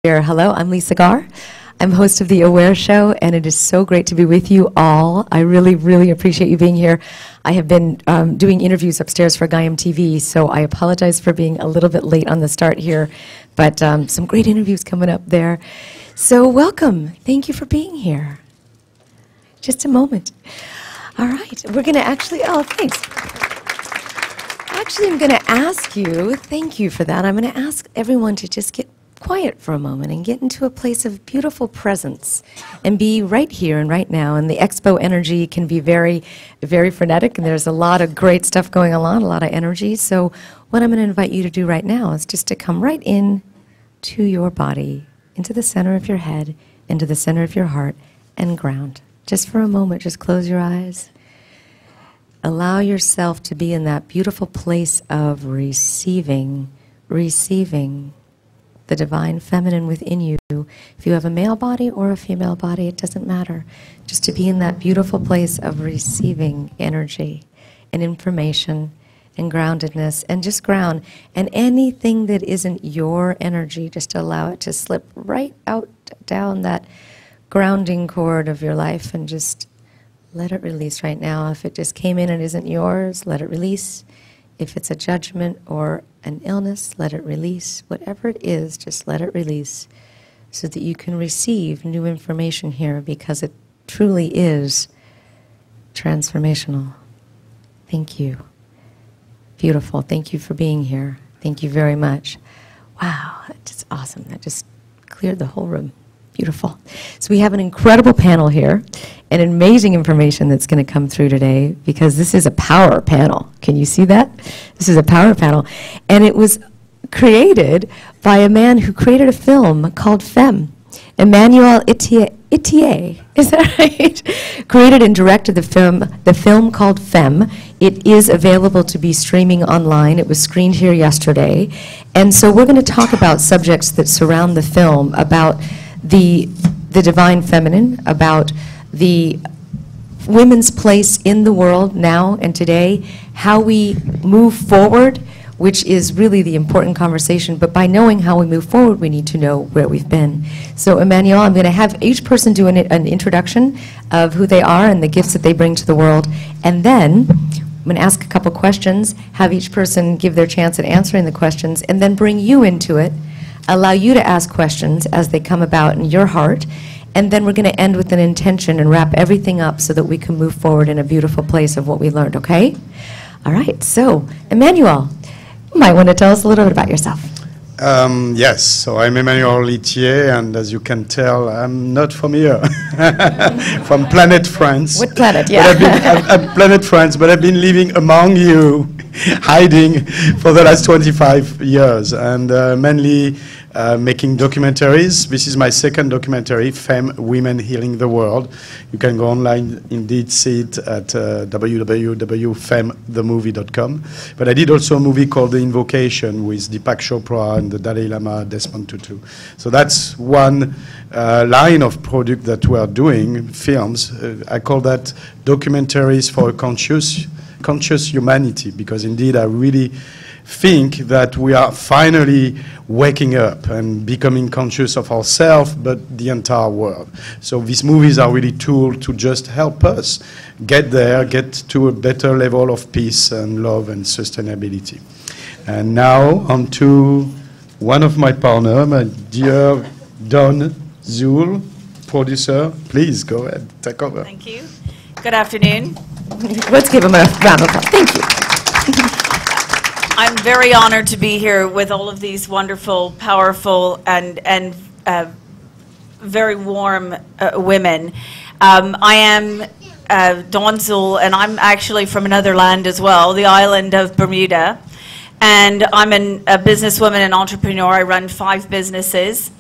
Hello, I'm Lisa Garr. I'm host of The Aware Show, and it is so great to be with you all. I really, really appreciate you being here. I have been doing interviews upstairs for Gaiam TV, so I apologize for being a little bit late on the start here, but some great interviews coming up there. So welcome. Thank you for being here. Just a moment. All right, we're going to actually, thanks. Actually, I'm going to ask you, thank you for that, I'm going to ask everyone to just get quiet for a moment and get into a place of beautiful presence and be right here and right now. And the Expo energy can be very, very frenetic, and there's a lot of great stuff going on, a lot of energy. So what I'm going to invite you to do right now is just to come right in to your body, into the center of your head, into the center of your heart, and ground. Just for a moment, just close your eyes. Allow yourself to be in that beautiful place of receiving the divine feminine within you. If you have a male body or a female body, it doesn't matter. Just to be in that beautiful place of receiving energy and information and groundedness, and just ground. And anything that isn't your energy, just allow it to slip right out down that grounding cord of your life and just let it release right now. If it just came in and isn't yours, let it release. If it's a judgment or an illness, let it release. Whatever it is, just let it release so that you can receive new information here, because it truly is transformational. Thank you. Beautiful. Thank you for being here. Thank you very much. Wow, that's awesome. That just cleared the whole room. Beautiful. So we have an incredible panel here and amazing information that's going to come through today, because this is a power panel. Can you see that? This is a power panel. And it was created by a man who created a film called Femme, Emmanuel Itier. Is that right? Created and directed the film called Femme. It is available to be streaming online. It was screened here yesterday. And so we're going to talk about subjects that surround the film, about the divine feminine, about the women's place in the world now and today, how we move forward, which is really the important conversation. But by knowing how we move forward, we need to know where we've been. So Emmanuel, I'm going to have each person do an introduction of who they are and the gifts that they bring to the world. And then I'm going to ask a couple questions, have each person give their chance at answering the questions, and then bring you into it. Allow you to ask questions as they come about in your heart, and then we're going to end with an intention and wrap everything up so that we can move forward in a beautiful place of what we learned, okay? All right, so Emmanuel, you might want to tell us a little bit about yourself. Yes, so I'm Emmanuel Itier, and as you can tell, I'm not from here, from planet France. What planet, yeah. I'm planet France, but I've been living among you, hiding for the last 25 years, and mainly making documentaries. This is my second documentary, Femme, Women Healing the World. You can go online, indeed, see it at www.femthemovie.com. But I did also a movie called The Invocation with Deepak Chopra and the Dalai Lama, Desmond Tutu. So that's one line of product that we are doing, films. I call that documentaries for a conscious humanity, because indeed I really think that we are finally waking up and becoming conscious of ourselves, but the entire world. So these movies are really tools to just help us get there, get to a better level of peace and love and sustainability. And now on to one of my partners, my dear Don Zul, producer. Please go ahead, take over. Thank you. Good afternoon. Let's give him a round of applause. Thank you. I'm very honored to be here with all of these wonderful, powerful, and very warm women. I am Dawn Zul, and I'm actually from another land as well, the island of Bermuda. And I'm a businesswoman and entrepreneur. I run 5 businesses,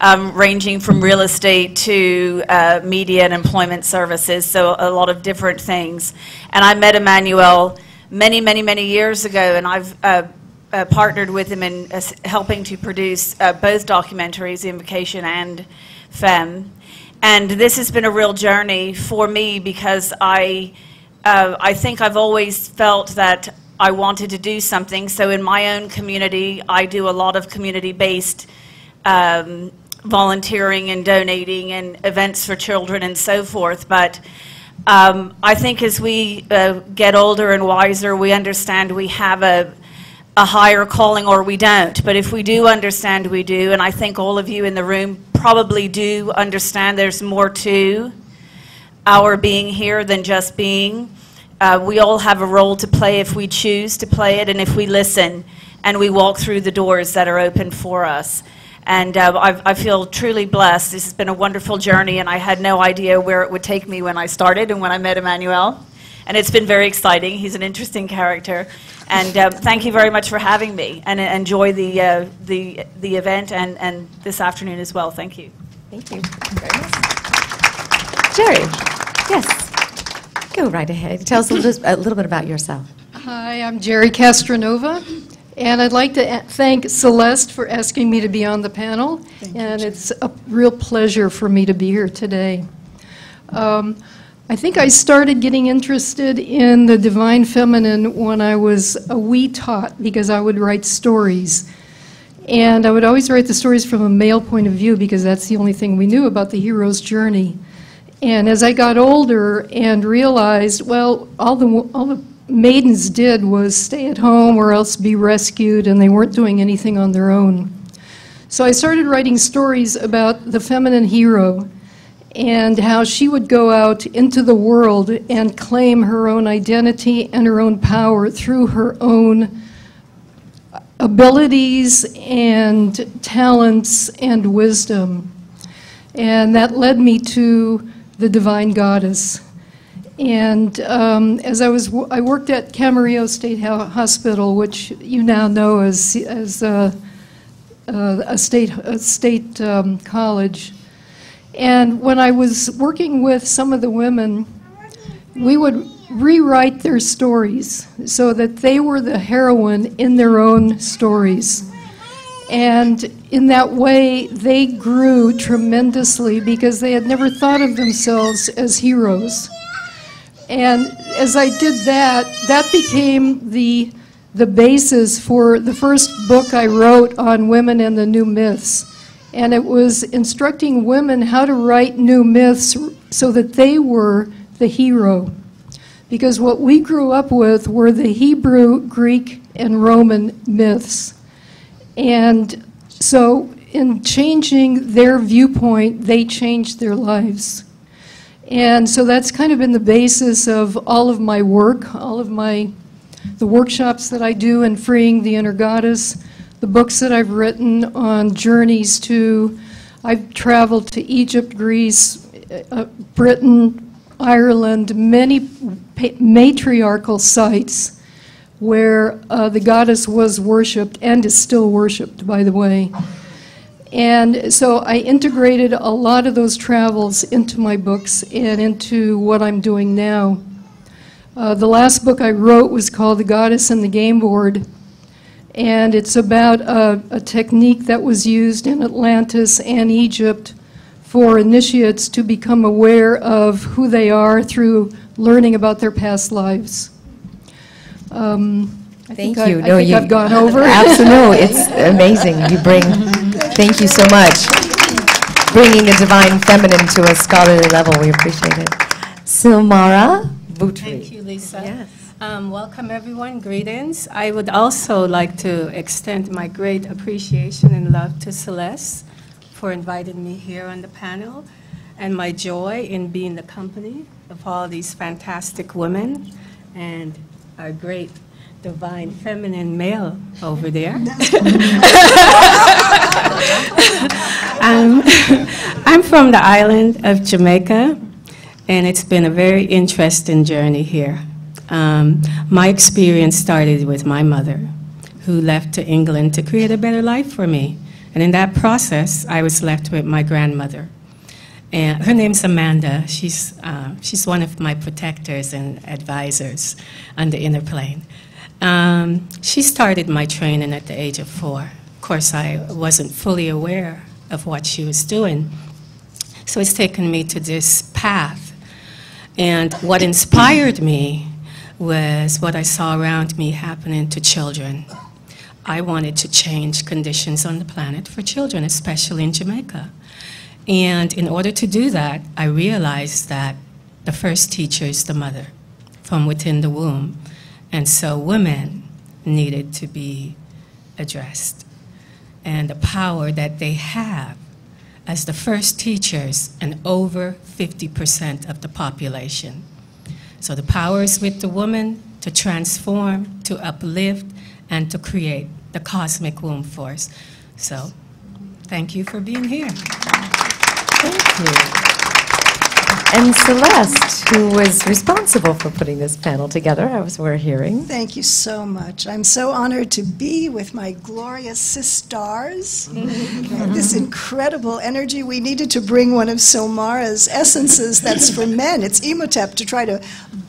ranging from real estate to media and employment services, so a lot of different things. And I met Emmanuel many, many, many years ago, and I've partnered with him in helping to produce both documentaries, The Invocation and Femme. And this has been a real journey for me, because I think I've always felt that I wanted to do something. So in my own community, I do a lot of community-based volunteering and donating and events for children and so forth. But I think as we get older and wiser, we understand we have a higher calling, or we don't. But if we do understand, we do. And I think all of you in the room probably do understand there's more to our being here than just being. We all have a role to play if we choose to play it, and if we listen and we walk through the doors that are open for us. And I feel truly blessed. This has been a wonderful journey, and I had no idea where it would take me when I started and when I met Emmanuel. And it's been very exciting. He's an interesting character. And thank you very much for having me, and enjoy the event and this afternoon as well. Thank you. Thank you very much. Jeri, yes, go right ahead. Tell us a little bit about yourself. Hi, I'm Jeri Castronova, and I'd like to thank Celeste for asking me to be on the panel, and it's a real pleasure for me to be here today. I think I started getting interested in the divine feminine when I was a wee tot, because I would write stories. And I would always write the stories from a male point of view, because that's the only thing we knew about the hero's journey. And as I got older and realized, well, all the maidens did was stay at home or else be rescued, and they weren't doing anything on their own. So I started writing stories about the feminine hero and how she would go out into the world and claim her own identity and her own power through her own abilities and talents and wisdom. And that led me to the divine goddess. And as I worked at Camarillo State Hospital, which you now know as a state college. And when I was working with some of the women, we would rewrite their stories so that they were the heroine in their own stories. And in that way, they grew tremendously because they had never thought of themselves as heroes. And as I did that, that became the basis for the first book I wrote on women and the new myths. And it was instructing women how to write new myths so that they were the hero. Because what we grew up with were the Hebrew, Greek, and Roman myths. And so in changing their viewpoint, they changed their lives. And so that's kind of been the basis of all of my work, all of the workshops that I do in freeing the inner goddess, the books that I've written on journeys I've traveled to Egypt, Greece, Britain, Ireland, many matriarchal sites where the goddess was worshipped and is still worshipped, by the way. And so I integrated a lot of those travels into my books and into what I'm doing now. The last book I wrote was called The Goddess and the Game Board. And it's about a technique that was used in Atlantis and Egypt for initiates to become aware of who they are through learning about their past lives. Thank you. I think I've gone over. Absolutely. It's amazing. Thank you so much. Bringing the divine feminine to a scholarly level. We appreciate it. Sylmarah. Thank you, Lisa. Yes. Welcome, everyone. Greetings. I would also like to extend my great appreciation and love to Celeste for inviting me here on the panel, and my joy in being the company of all these fantastic women and our great divine feminine male over there. I'm from the island of Jamaica, and it's been a very interesting journey here. My experience started with my mother, who left to England to create a better life for me. And in that process, I was left with my grandmother. And her name's Amanda. She's one of my protectors and advisors on the inner plane. She started my training at the age of 4. Of course, I wasn't fully aware of what she was doing. So it's taken me to this path. And what inspired me was what I saw around me happening to children. I wanted to change conditions on the planet for children, especially in Jamaica. And in order to do that, I realized that the first teacher is the mother from within the womb. And so women needed to be addressed. And the power that they have as the first teachers and over 50% of the population. So the power is with the woman to transform, to uplift, and to create the cosmic womb force. So thank you for being here. Thank you. And Celeste, who was responsible for putting this panel together, as we're hearing. Thank you so much. I'm so honored to be with my glorious sisters. This incredible energy. We needed to bring one of Sylmarah's essences that's for men. It's Imhotep, to try to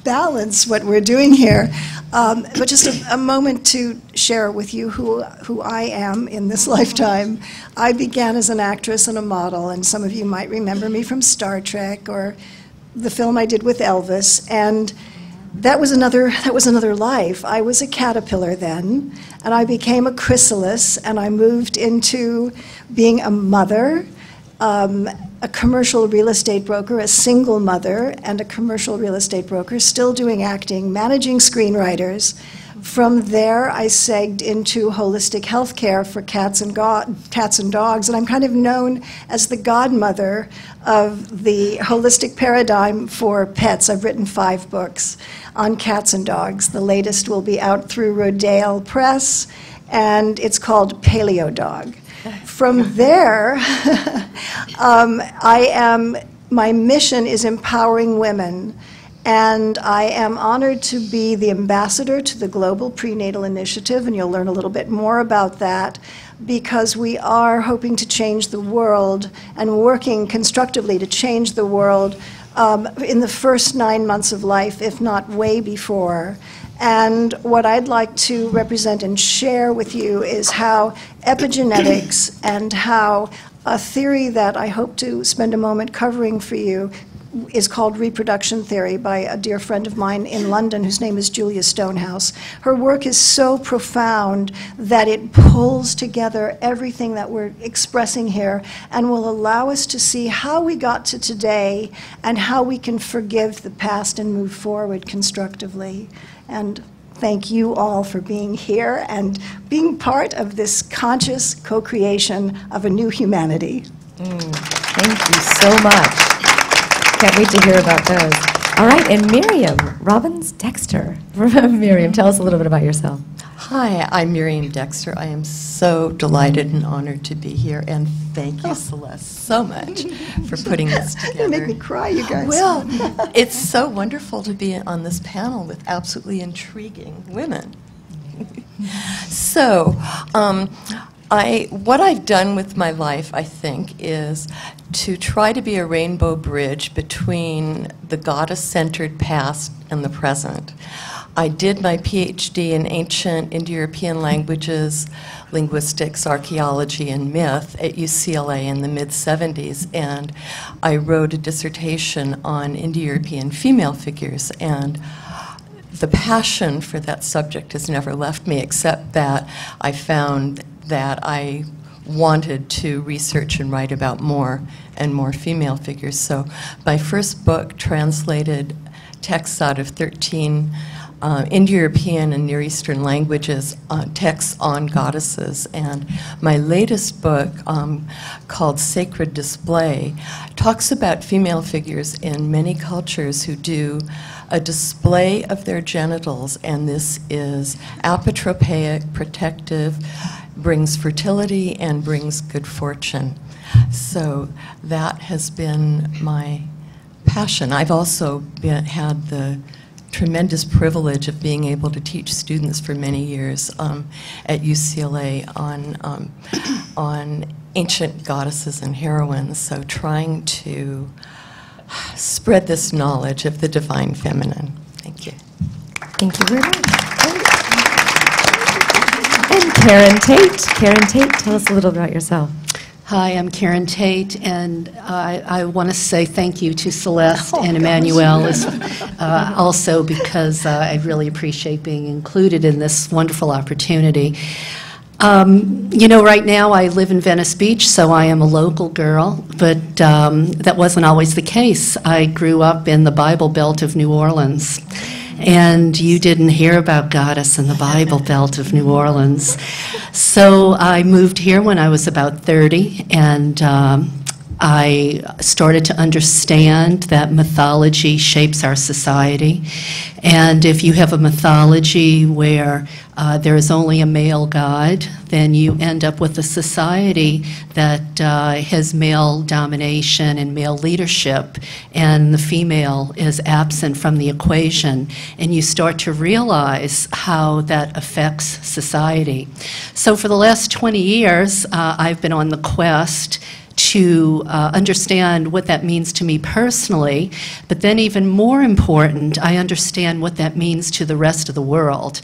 balance what we're doing here. But just a moment to share with you who I am in this lifetime. I began as an actress and a model, and some of you might remember me from Star Trek or the film I did with Elvis, and that was another life. I was a caterpillar then, and I became a chrysalis, and I moved into being a mother, a commercial real estate broker, a single mother, and a commercial real estate broker, still doing acting, managing screenwriters. From there, I segged into holistic healthcare for cats and dogs, and I'm kind of known as the godmother of the holistic paradigm for pets. I've written 5 books on cats and dogs. The latest will be out through Rodale Press, and it's called Paleo Dog. From there, my mission is empowering women. And I am honored to be the ambassador to the Global Prenatal Initiative, and you'll learn a little bit more about that, because we are hoping to change the world and working constructively to change the world in the first 9 months of life, if not way before. And what I'd like to represent and share with you is how epigenetics and how a theory that I hope to spend a moment covering for you is called reproduction theory by a dear friend of mine in London whose name is Julia Stonehouse. Her work is so profound that it pulls together everything that we're expressing here and will allow us to see how we got to today and how we can forgive the past and move forward constructively. And thank you all for being here and being part of this conscious co-creation of a new humanity. Thank you so much. Can't wait to hear about those. All right, and Miriam, Robbins Dexter. Miriam, tell us a little bit about yourself. Hi, I'm Miriam Dexter. I am so delighted and honored to be here, and thank you, Celeste, so much for putting this together. You make me cry, you guys. Well, it's so wonderful to be on this panel with absolutely intriguing women. So, what I've done with my life, I think, is to try to be a rainbow bridge between the goddess-centered past and the present. I did my Ph.D. in ancient Indo-European languages, linguistics, archaeology, and myth at UCLA in the mid-'70s, and I wrote a dissertation on Indo-European female figures, and the passion for that subject has never left me, except that I found that I wanted to research and write about more and more female figures. So my first book translated texts out of 13 Indo-European and Near Eastern languages, texts on goddesses. And my latest book, called Sacred Display, talks about female figures in many cultures who do a display of their genitals, and this is apotropaic, protective, brings fertility and brings good fortune. So that has been my passion. I've also had the tremendous privilege of being able to teach students for many years at UCLA on ancient goddesses and heroines, so trying to spread this knowledge of the divine feminine. Thank you. Thank you very much. And Karen Tate. Karen Tate, tell us a little about yourself. Hi, I'm Karen Tate, and I want to say thank you to Celeste and Emmanuel also because I really appreciate being included in this wonderful opportunity. You know, right now I live in Venice Beach, so I am a local girl, but that wasn't always the case. I grew up in the Bible Belt of New Orleans, and you didn't hear about Goddess in the Bible Belt of New Orleans. So I moved here when I was about 30, and I started to understand that mythology shapes our society. And if you have a mythology where there is only a male god, then you end up with a society that has male domination and male leadership, and the female is absent from the equation. And you start to realize how that affects society. So for the last 20 years, I've been on the quest to understand what that means to me personally, but then even more important, I understand what that means to the rest of the world.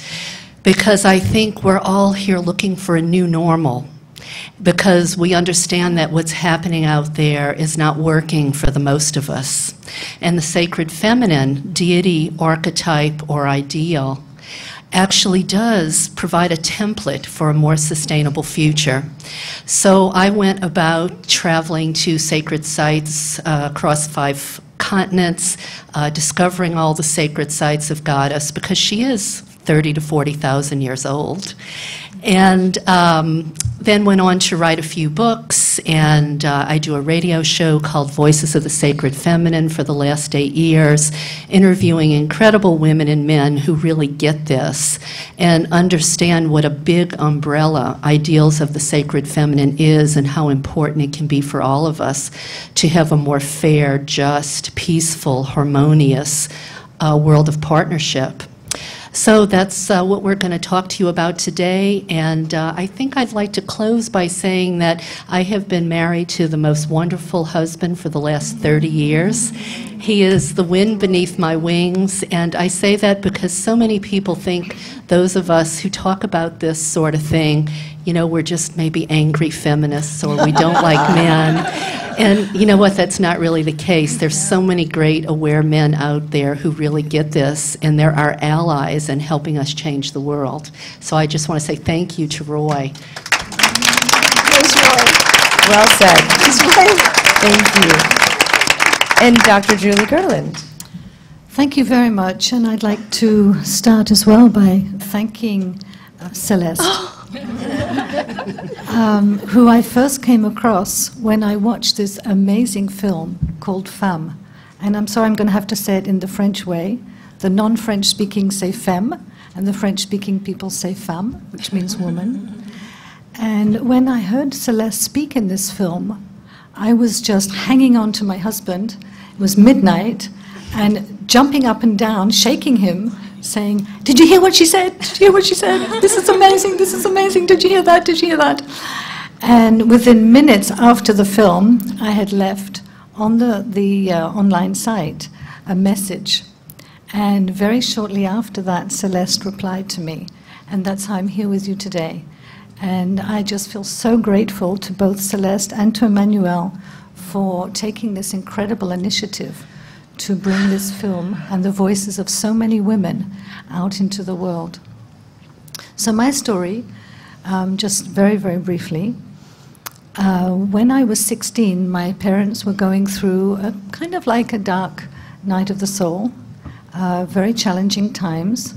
Because I think we're all here looking for a new normal, because we understand that what's happening out there is not working for the most of us. And the sacred feminine, deity, archetype, or ideal, actually does provide a template for a more sustainable future. So I went about traveling to sacred sites across 5 continents, discovering all the sacred sites of Goddess, because she is 30 to 40,000 years old. And then went on to write a few books, and I do a radio show called Voices of the Sacred Feminine for the last 8 years, interviewing incredible women and men who really get this and understand what a big umbrella ideals of the sacred feminine is and how important it can be for all of us to have a more fair, just, peaceful, harmonious world of partnership. So that's what we're going to talk to you about today, and I think I'd like to close by saying that I have been married to the most wonderful husband for the last 30 years. He is the wind beneath my wings, and I say that because so many people think those of us who talk about this sort of thing, you know, we're just maybe angry feminists or we don't like men. And you know what, that's not really the case. There's so many great aware men out there who really get this, and they're our allies in helping us change the world. So I just want to say thank you to Roy. There's Roy. Well said. There's Roy. Thank you. And Dr. Julie Gerland. Thank you very much, and I'd like to start as well by thanking Celeste, who I first came across when I watched this amazing film called Femme. And I'm sorry, I'm going to have to say it in the French way. The non-French speaking say femme, and the French speaking people say femme, which means woman. And when I heard Celeste speak in this film, I was just hanging on to my husband. It was midnight, and jumping up and down, shaking him, saying, "Did you hear what she said? Did you hear what she said? This is amazing, this is amazing. Did you hear that? Did you hear that?" And within minutes after the film, I had left on the online site a message. And very shortly after that, Celeste replied to me. And that's how I'm here with you today. And I just feel so grateful to both Celeste and to Emmanuel for taking this incredible initiative to bring this film and the voices of so many women out into the world. So my story, just very, very briefly, when I was 16, my parents were going through a kind of like a dark night of the soul, very challenging times,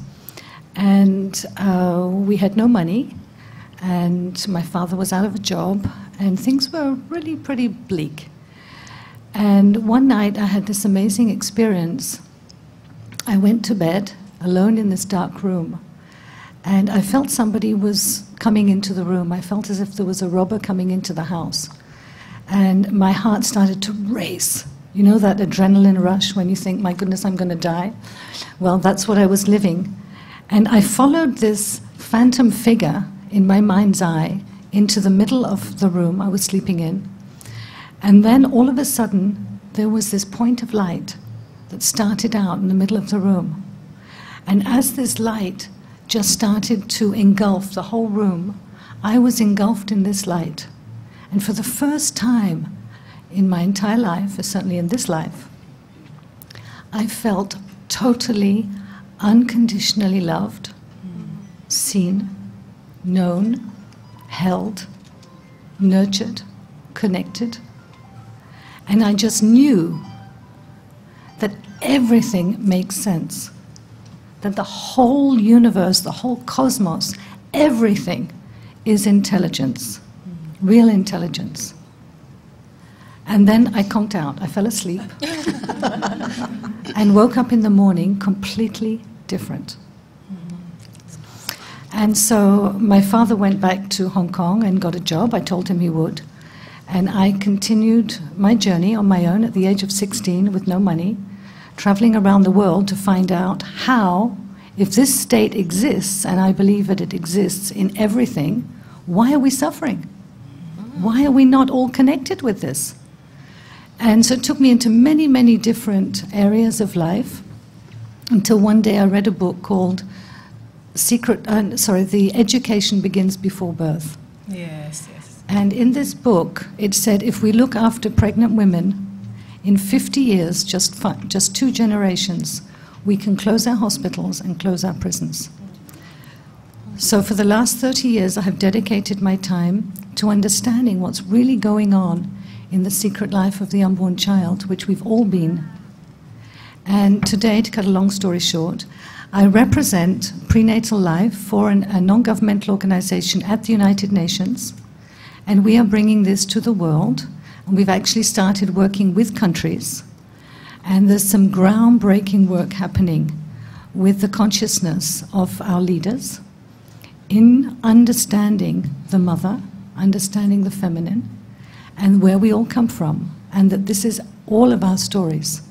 and we had no money, and my father was out of a job, and things were really pretty bleak. And one night I had this amazing experience. I went to bed alone in this dark room, and I felt somebody was coming into the room. I felt as if there was a robber coming into the house. And my heart started to race. You know that adrenaline rush when you think, my goodness, I'm going to die? Well, that's what I was living. And I followed this phantom figure in my mind's eye into the middle of the room I was sleeping in. And then all of a sudden, there was this point of light that started out in the middle of the room. And as this light just started to engulf the whole room, I was engulfed in this light. And for the first time in my entire life, or certainly in this life, I felt totally, unconditionally loved, seen, known, held, nurtured, connected. And I just knew that everything makes sense, that the whole universe, the whole cosmos, everything is intelligence, real intelligence. And then I conked out. I fell asleep and woke up in the morning completely different. And so my father went back to Hong Kong and got a job. I told him he would. And I continued my journey on my own at the age of 16 with no money, traveling around the world to find out how, if this state exists, and I believe that it exists in everything, why are we suffering? Why are we not all connected with this? And so it took me into many, many different areas of life until one day I read a book called The Education Begins Before Birth. Yes, yes. And in this book, it said if we look after pregnant women, in 50 years, just 2 generations, we can close our hospitals and close our prisons. So for the last 30 years, I have dedicated my time to understanding what's really going on in the secret life of the unborn child, which we've all been. And today, to cut a long story short, I represent prenatal life for a non-governmental organization at the United Nations, and we are bringing this to the world, and we've actually started working with countries, and there's some groundbreaking work happening with the consciousness of our leaders in understanding the mother, understanding the feminine, and where we all come from, and that this is all of our stories.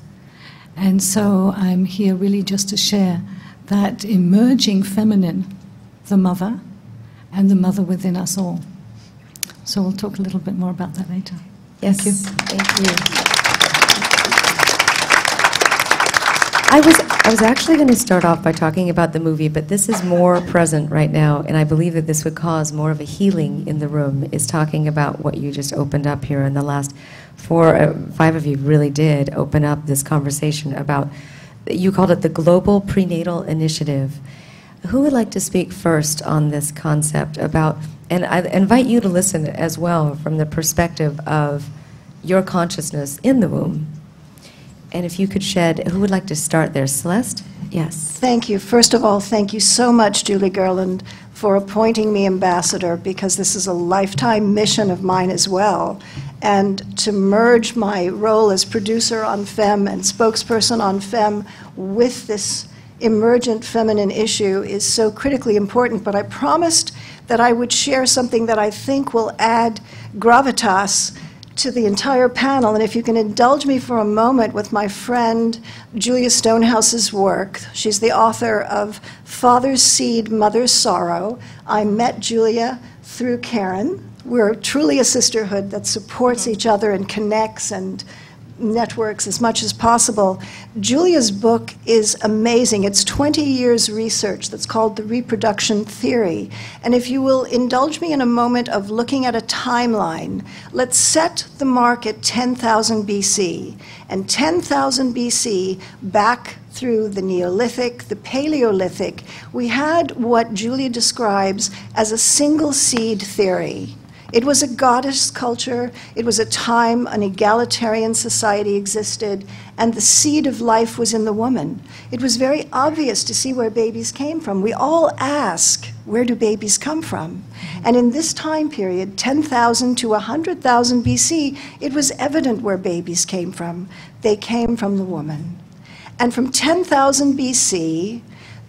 And so I'm here really just to share that emerging feminine, the mother, and the mother within us all. So we'll talk a little bit more about that later. Yes, Thank you. Thank you. I was actually going to start off by talking about the movie, but this is more present right now, and I believe that this would cause more of a healing in the room, is talking about what you just opened up here. And the last 5 of you really did open up this conversation about, you called it the Global Prenatal Initiative. Who would like to speak first on this concept about, and I invite you to listen as well from the perspective of your consciousness in the womb. And if you could shed, who would like to start there? Celeste? Yes. Thank you. First of all, thank you so much, Julie Gerland, for appointing me ambassador, because this is a lifetime mission of mine as well. And to merge my role as producer on FEM and spokesperson on FEM with this emergent feminine issue is so critically important. But I promised that I would share something that I think will add gravitas to the entire panel. And if you can indulge me for a moment with my friend Julia Stonehouse's work. She's the author of Father's Seed, Mother's Sorrow. I met Julia through Karen. We're truly a sisterhood that supports each other and connects and networks as much as possible. Julia's book is amazing. It's 20 years research that's called The Reproduction Theory. And if you will indulge me in a moment of looking at a timeline, let's set the mark at 10,000 BC. And 10,000 BC, back through the Neolithic, the Paleolithic, we had what Julia describes as a single seed theory. It was a goddess culture. It was a time an egalitarian society existed, and the seed of life was in the woman. It was very obvious to see where babies came from. We all ask, where do babies come from? And in this time period, 10,000 to 100,000 BC, it was evident where babies came from. They came from the woman. And from 10,000 BC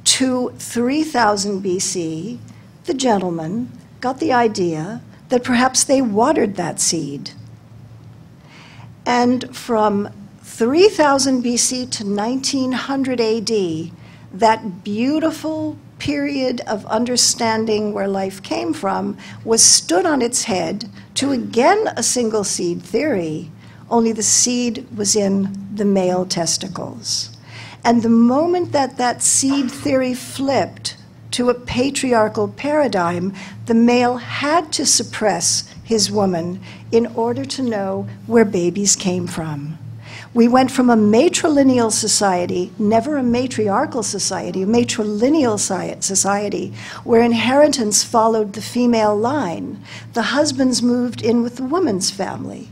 to 3,000 BC, the gentleman got the idea that perhaps they watered that seed. And from 3000 BC to 1900 AD, that beautiful period of understanding where life came from was stood on its head to again a single seed theory, only the seed was in the male testicles. And the moment that that seed theory flipped to a patriarchal paradigm, the male had to suppress his woman in order to know where babies came from. We went from a matrilineal society, never a matriarchal society, a matrilineal society, where inheritance followed the female line. The husbands moved in with the woman's family.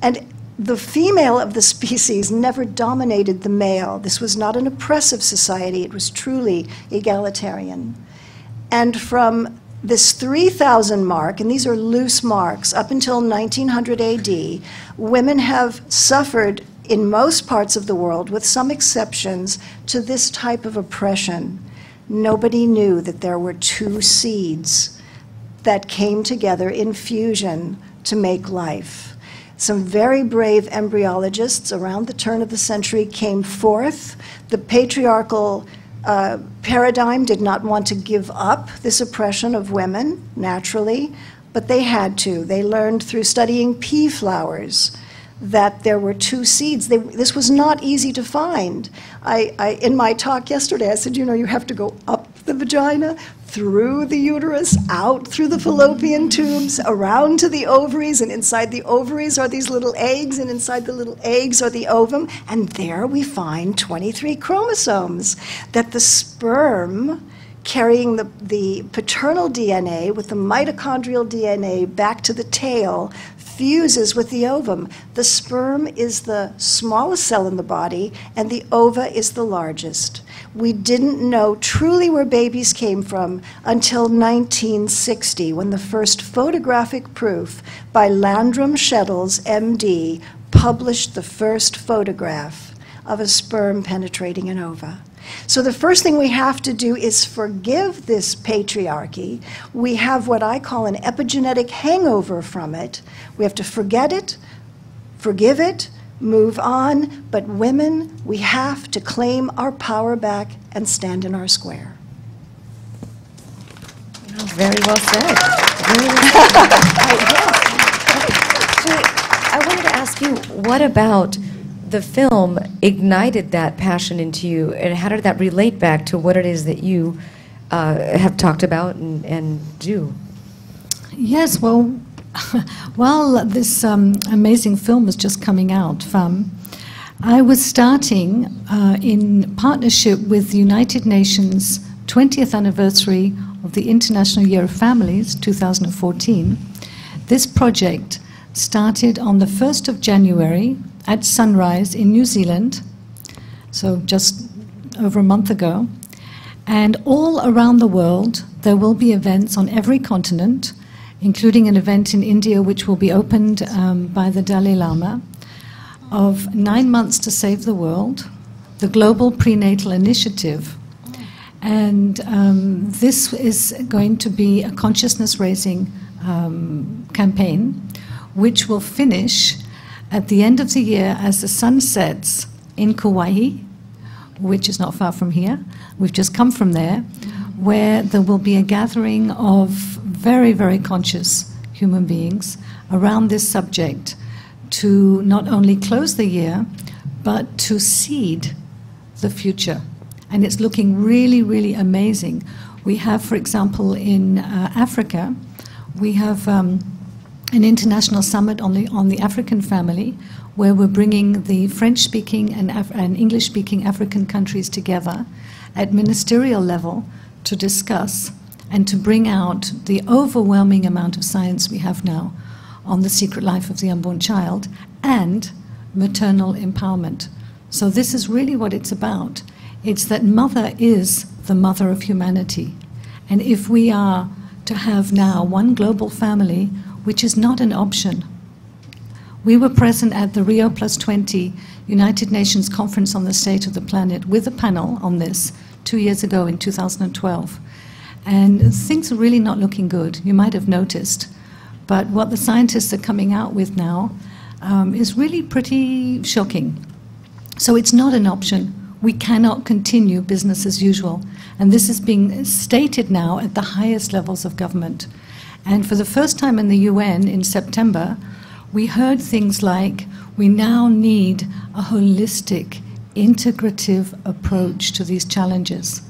And the female of the species never dominated the male. This was not an oppressive society. It was truly egalitarian. And from this 3,000 mark, and these are loose marks, up until 1900 AD, women have suffered in most parts of the world, with some exceptions, to this type of oppression. Nobody knew that there were two seeds that came together in fusion to make life. Some very brave embryologists around the turn of the century came forth. The patriarchal paradigm did not want to give up this oppression of women, naturally, but they had to. They learned through studying pea flowers that there were two seeds. This was not easy to find. In my talk yesterday, I said, you know, you have to go up the vagina, through the uterus, out through the fallopian tubes, around to the ovaries, and inside the ovaries are these little eggs, and inside the little eggs are the ovum, and there we find 23 chromosomes that the sperm, carrying the paternal DNA with the mitochondrial DNA back to the tail, fuses with the ovum. The sperm is the smallest cell in the body, and the ova is the largest. We didn't know truly where babies came from until 1960, when the first photographic proof by Landrum Shettles, MD, published the first photograph of a sperm penetrating an ova. So the first thing we have to do is forgive this patriarchy. We have what I call an epigenetic hangover from it. We have to forget it, forgive it, move on, but women, we have to claim our power back and stand in our square. Very well said. Very well said. So I wanted to ask you, what about the film ignited that passion into you, and how did that relate back to what it is that you have talked about and do? Yes, well, while this amazing film was just coming out, Femme, I was starting in partnership with the United Nations 20th anniversary of the International Year of Families, 2014. This project started on the 1st of January at sunrise in New Zealand, so just over a month ago. And all around the world, there will be events on every continent, including an event in India which will be opened by the Dalai Lama, of 9 months to save the world, the Global Prenatal Initiative. And this is going to be a consciousness-raising campaign, which will finish at the end of the year as the sun sets in Kauai, which is not far from here. We've just come from there, where there will be a gathering of very, very conscious human beings around this subject to not only close the year, but to seed the future. And it's looking really, really amazing. We have, for example, in Africa, we have an international summit on the African family, where we're bringing the French-speaking and English-speaking African countries together at ministerial level to discuss and to bring out the overwhelming amount of science we have now on the secret life of the unborn child and maternal empowerment. So this is really what it's about. It's that mother is the mother of humanity. And if we are to have now one global family, which is not an option. We were present at the Rio +20 United Nations Conference on the State of the Planet with a panel on this 2 years ago in 2012. And things are really not looking good. You might have noticed. But what the scientists are coming out with now is really pretty shocking. So it's not an option. We cannot continue business as usual. And this is being stated now at the highest levels of government. And for the first time in the UN in September, we heard things like, we now need a holistic, integrative approach to these challenges.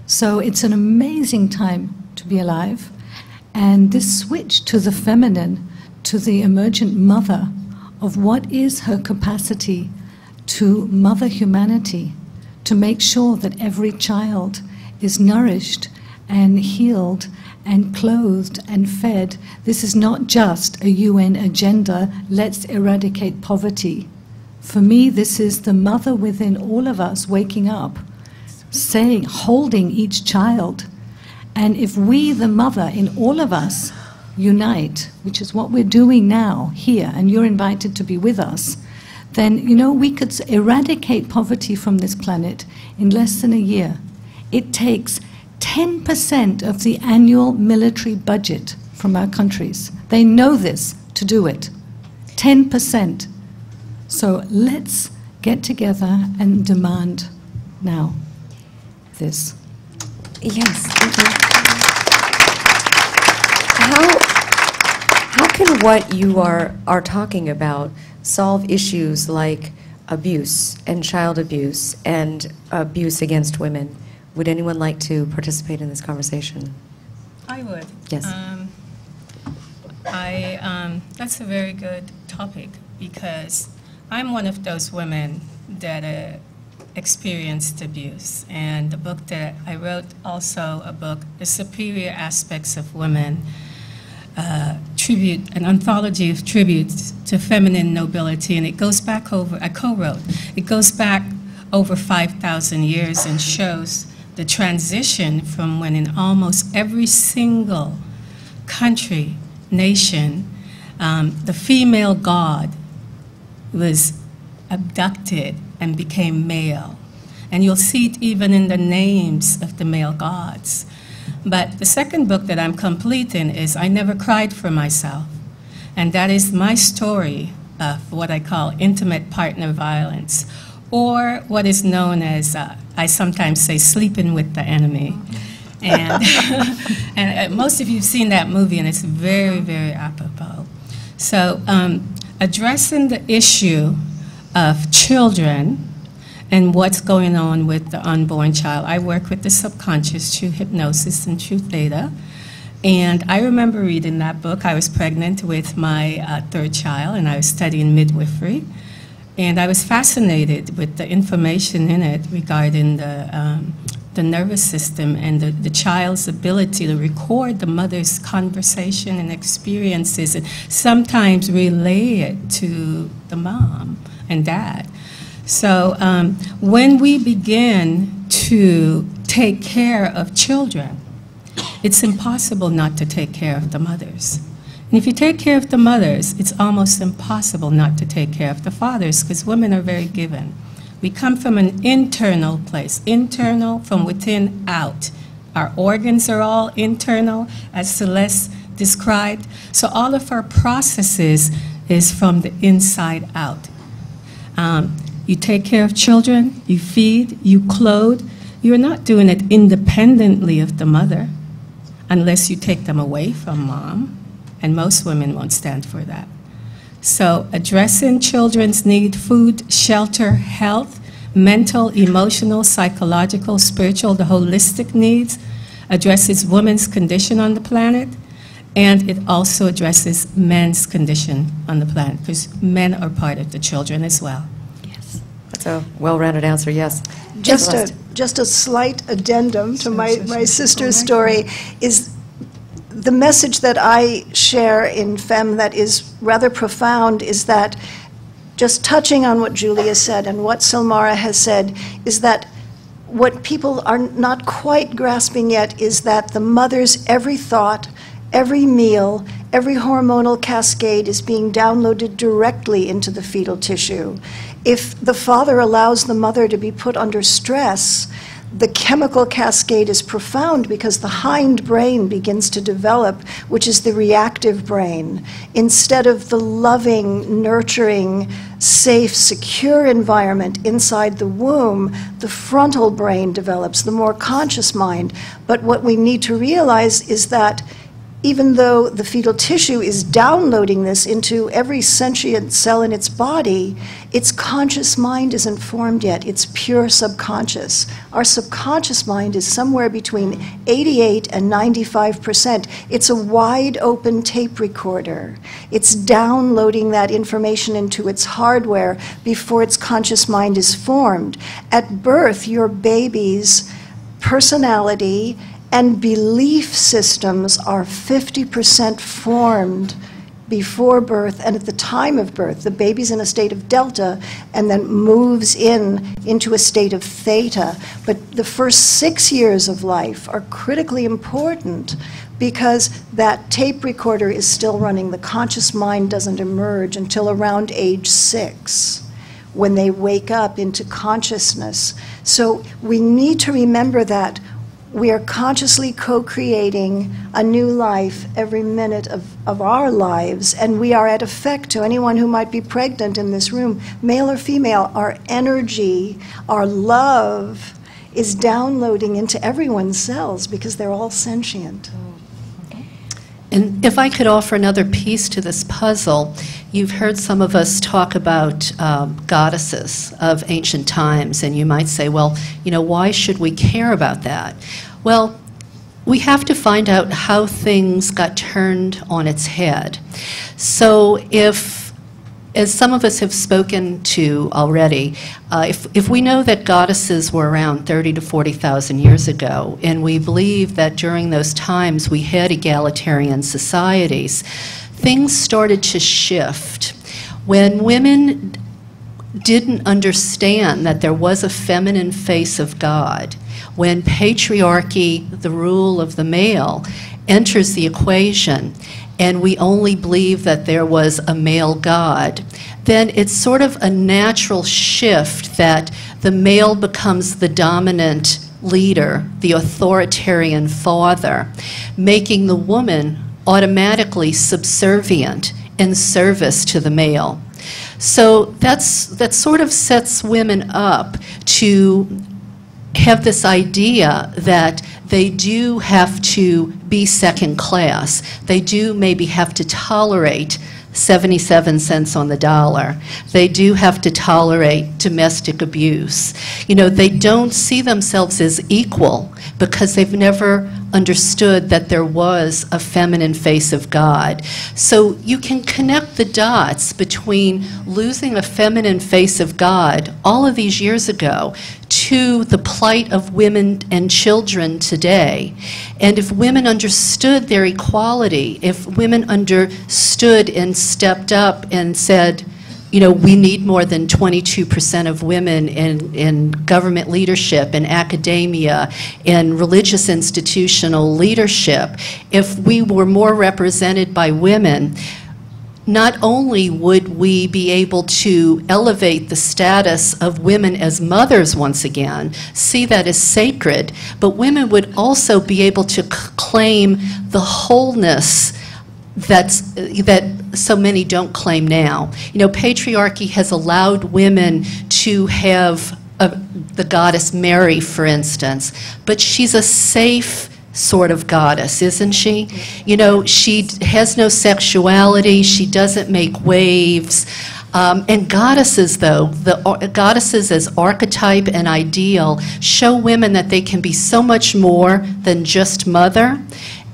So it's an amazing time to be alive. And this switch to the feminine, to the emergent mother of what is her capacity to mother humanity, to make sure that every child is nourished and healed and clothed and fed. This is not just a UN agenda, let's eradicate poverty. For me, this is the mother within all of us waking up, saying, holding each child. And if we, the mother in all of us, unite, which is what we're doing now here, and you're invited to be with us, then, you know, we could eradicate poverty from this planet in less than a year. It takes 10% of the annual military budget from our countries. They know this to do it. 10%. So let's get together and demand now this. Yes, thank you. How can what you are talking about solve issues like abuse and child abuse and abuse against women? Would anyone like to participate in this conversation? I would. Yes. That's a very good topic because I'm one of those women that experienced abuse. And the book that I wrote, also a book, The Superior Aspects of Women, an anthology of tributes to feminine nobility, and it goes back over, I co-wrote, it goes back over 5,000 years and shows the transition from when in almost every single country, nation, the female god was abducted and became male. And you'll see it even in the names of the male gods. But the second book that I'm completing is I Never Cried for Myself. And that is my story of what I call intimate partner violence, or what is known as, I sometimes say, sleeping with the enemy. And, and most of you have seen that movie, and it's very, very apropos. So addressing the issue of children and what's going on with the unborn child. I work with the subconscious through hypnosis and through theta. And I remember reading that book. I was pregnant with my third child, and I was studying midwifery. And I was fascinated with the information in it regarding the nervous system and the child's ability to record the mother's conversation and experiences, and sometimes relay it to the mom and dad. So when we begin to take care of children, it's impossible not to take care of the mothers. And if you take care of the mothers, it's almost impossible not to take care of the fathers, because women are very given. We come from an internal place, internal from within out. Our organs are all internal, as Celeste described. So all of our processes is from the inside out. You take care of children, you feed, you clothe. You're not doing it independently of the mother unless you take them away from mom, and most women won't stand for that. So addressing children's need, food, shelter, health, mental, emotional, psychological, spiritual, the holistic needs, addresses women's condition on the planet, and it also addresses men's condition on the planet, because men are part of the children as well. Yes. That's a well-rounded answer, yes. Just a slight addendum to my sister's story is the message that I share in Femme that is rather profound is that, just touching on what Julia said and what Sylmarah has said, is that what people are not quite grasping yet is that the mother's every thought, every meal, every hormonal cascade is being downloaded directly into the fetal tissue. If the father allows the mother to be put under stress, the chemical cascade is profound because the hind brain begins to develop, which is the reactive brain. Instead of the loving, nurturing, safe, secure environment inside the womb, the frontal brain develops, the more conscious mind. But what we need to realize is that even though the fetal tissue is downloading this into every sentient cell in its body, its conscious mind isn't formed yet. It's pure subconscious. Our subconscious mind is somewhere between 88 and 95%. It's a wide open tape recorder. It's downloading that information into its hardware before its conscious mind is formed. At birth, your baby's personality and belief systems are 50% formed before birth and at the time of birth. The baby's in a state of delta and then moves into a state of theta. But the first 6 years of life are critically important because that tape recorder is still running. The conscious mind doesn't emerge until around age 6, when they wake up into consciousness. So we need to remember that we are consciously co-creating a new life every minute of our lives, and we are at effect to anyone who might be pregnant in this room, male or female. Our energy, our love is downloading into everyone's cells because they're all sentient. And if I could offer another piece to this puzzle, you've heard some of us talk about goddesses of ancient times, and you might say, well, why should we care about that? Well, we have to find out how things got turned on its head. So if, as some of us have spoken to already, if we know that goddesses were around 30 to 40,000 years ago, and we believe that during those times we had egalitarian societies, things started to shift. When women didn't understand that there was a feminine face of God, when patriarchy, the rule of the male, enters the equation, and we only believe that there was a male God, then it's sort of a natural shift that the male becomes the dominant leader, the authoritarian father, making the woman automatically subservient in service to the male. So that sort of sets women up to have this idea that they do have to be second class. They do maybe have to tolerate 77 cents on the dollar. They do have to tolerate domestic abuse. They don't see themselves as equal because they've never understood that there was a feminine face of God. So you can connect the dots between losing a feminine face of God all of these years ago to the plight of women and children today. And if women understood their equality, if women understood and stepped up and said, we need more than 22% of women in government leadership, in academia, in religious institutional leadership. If we were more represented by women, not only would we be able to elevate the status of women as mothers once again, see that as sacred, but women would also be able to claim the wholeness that so many don't claim now. Patriarchy has allowed women to have the goddess Mary, for instance, but she's a safe sort of goddess, isn't she? She has no sexuality, she doesn't make waves. And goddesses, though, the goddesses as archetype and ideal show women that they can be so much more than just mother,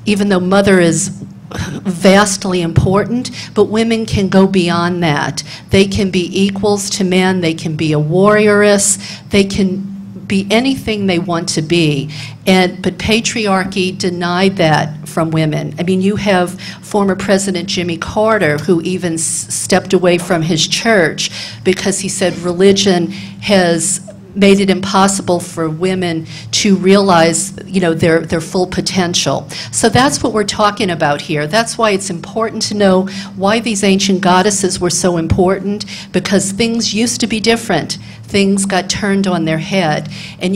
even though mother is vastly important, but women can go beyond that. They can be equals to men, they can be a warrioress, they can be anything they want to be. But patriarchy denied that from women. I mean, you have former President Jimmy Carter, who even stepped away from his church because he said religion has made it impossible for women to realize, their full potential. So that's what we're talking about here. That's why it's important to know why these ancient goddesses were so important, because things used to be different. Things got turned on their head. And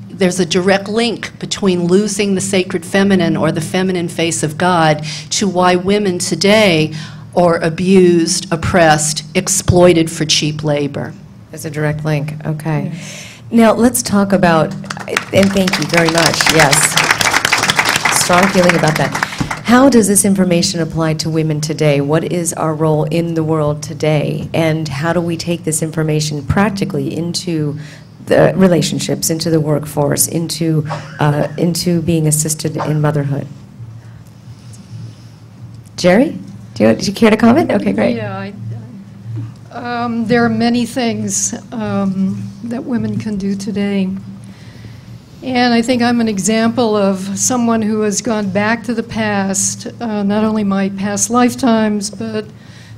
there's a direct link between losing the sacred feminine or the feminine face of God to why women today are abused, oppressed, exploited for cheap labor. There's a direct link, okay. Now let's talk about, and thank you very much, yes. Strong feeling about that. How does this information apply to women today? What is our role in the world today? And how do we take this information practically into the relationships, into the workforce, into being assisted in motherhood? Jeri, do you care to comment? Okay, great. Yeah, there are many things that women can do today. And I think I'm an example of someone who has gone back to the past, not only my past lifetimes, but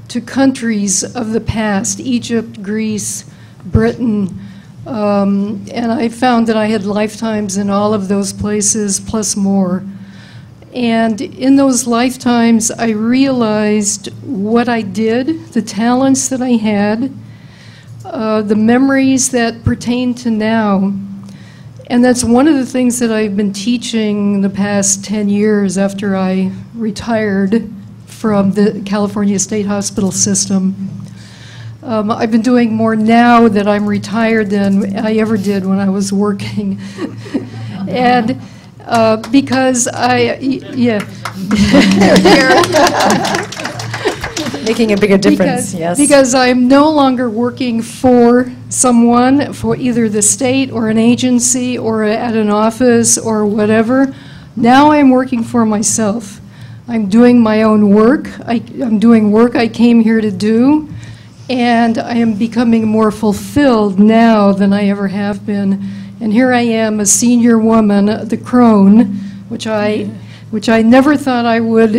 to countries of the past, Egypt, Greece, Britain. And I found that I had lifetimes in all of those places, plus more. And in those lifetimes, I realized what I did, the talents that I had, the memories that pertain to now. And that's one of the things that I've been teaching the past 10 years after I retired from the California State Hospital system. I've been doing more now that I'm retired than I ever did when I was working. And because Making a bigger difference, yes. Because I'm no longer working for someone, for either the state or an agency or at an office or whatever. Now I'm working for myself. I'm doing my own work. I'm doing work I came here to do, and I am becoming more fulfilled now than I ever have been. And here I am, a senior woman, the crone, which I never thought I would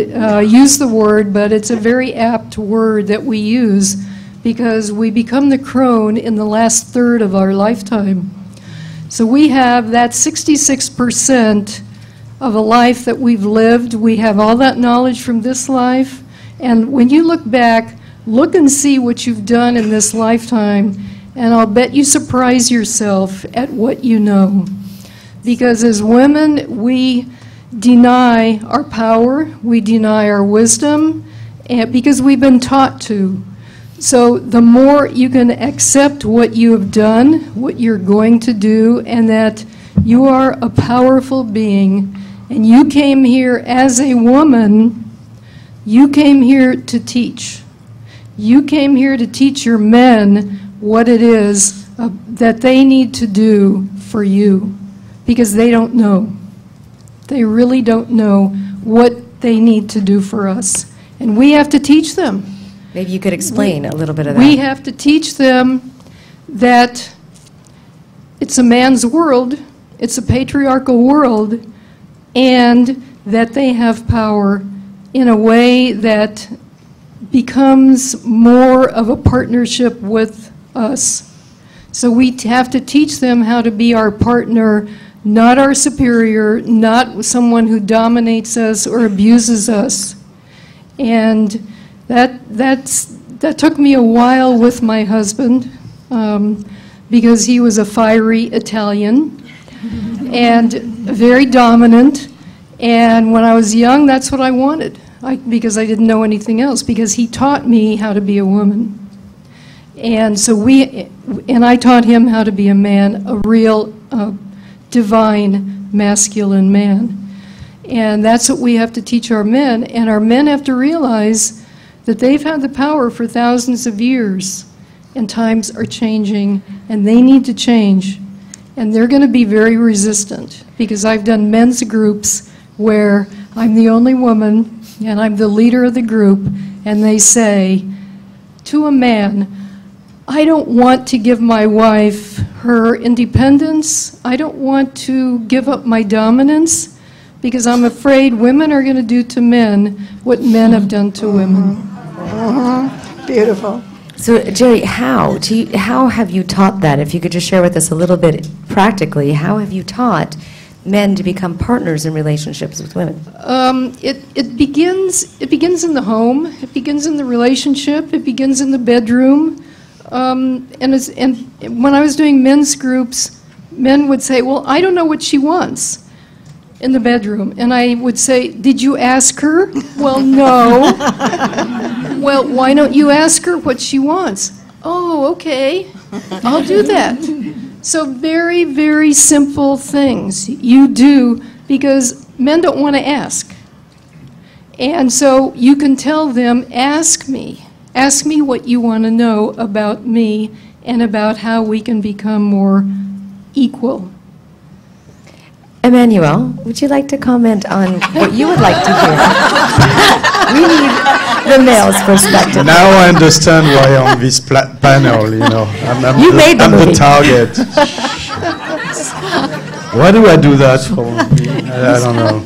use the word, but it's a very apt word that we use because we become the crone in the last third of our lifetime. So we have that 66% of a life that we've lived. We have all that knowledge from this life. And when you look back, look and see what you've done in this lifetime, and I'll bet you surprise yourself at what you know. Because as women, we deny our power, we deny our wisdom, and because we've been taught to. So the more you can accept what you have done, what you're going to do, and that you are a powerful being, and you came here as a woman, you came here to teach. You came here to teach your men what it is that they need to do for you, because they don't know. They really don't know what they need to do for us. And we have to teach them. Maybe you could explain a little bit of that. We have to teach them that it's a man's world, it's a patriarchal world, and that they have power in a way that becomes more of a partnership with us. So we have to teach them how to be our partner, not our superior, not someone who dominates us or abuses us. And that took me a while with my husband because he was a fiery Italian and very dominant. And when I was young, that's what I wanted because I didn't know anything else, because he taught me how to be a woman. And so I taught him how to be a man, a real divine masculine man. And that's what we have to teach our men, and our men have to realize that they've had the power for thousands of years, and times are changing, and they need to change. And they're going to be very resistant, because I've done men's groups where I'm the only woman, and I'm the leader of the group, and they say to a man, I don't want to give my wife her independence. I don't want to give up my dominance, because I'm afraid women are going to do to men what men have done to women. Beautiful. So, Jeri, how have you taught that? If you could just share with us a little bit practically, how have you taught men to become partners in relationships with women? It begins in the home. It begins in the relationship. It begins in the bedroom. And when I was doing men's groups, men would say, well, I don't know what she wants in the bedroom. And I would say, did you ask her? Well, no. Well, why don't you ask her what she wants? Oh, okay, I'll do that. So very, very simple things you do, because men don't want to ask. And so you can tell them, ask me what you want to know about me and about how we can become more equal. Emmanuel, would you like to comment on what you would like to hear? We need the male's perspective. Now I understand why on this panel, You made the I'm movie. the target. Why do I do that for me? I don't know.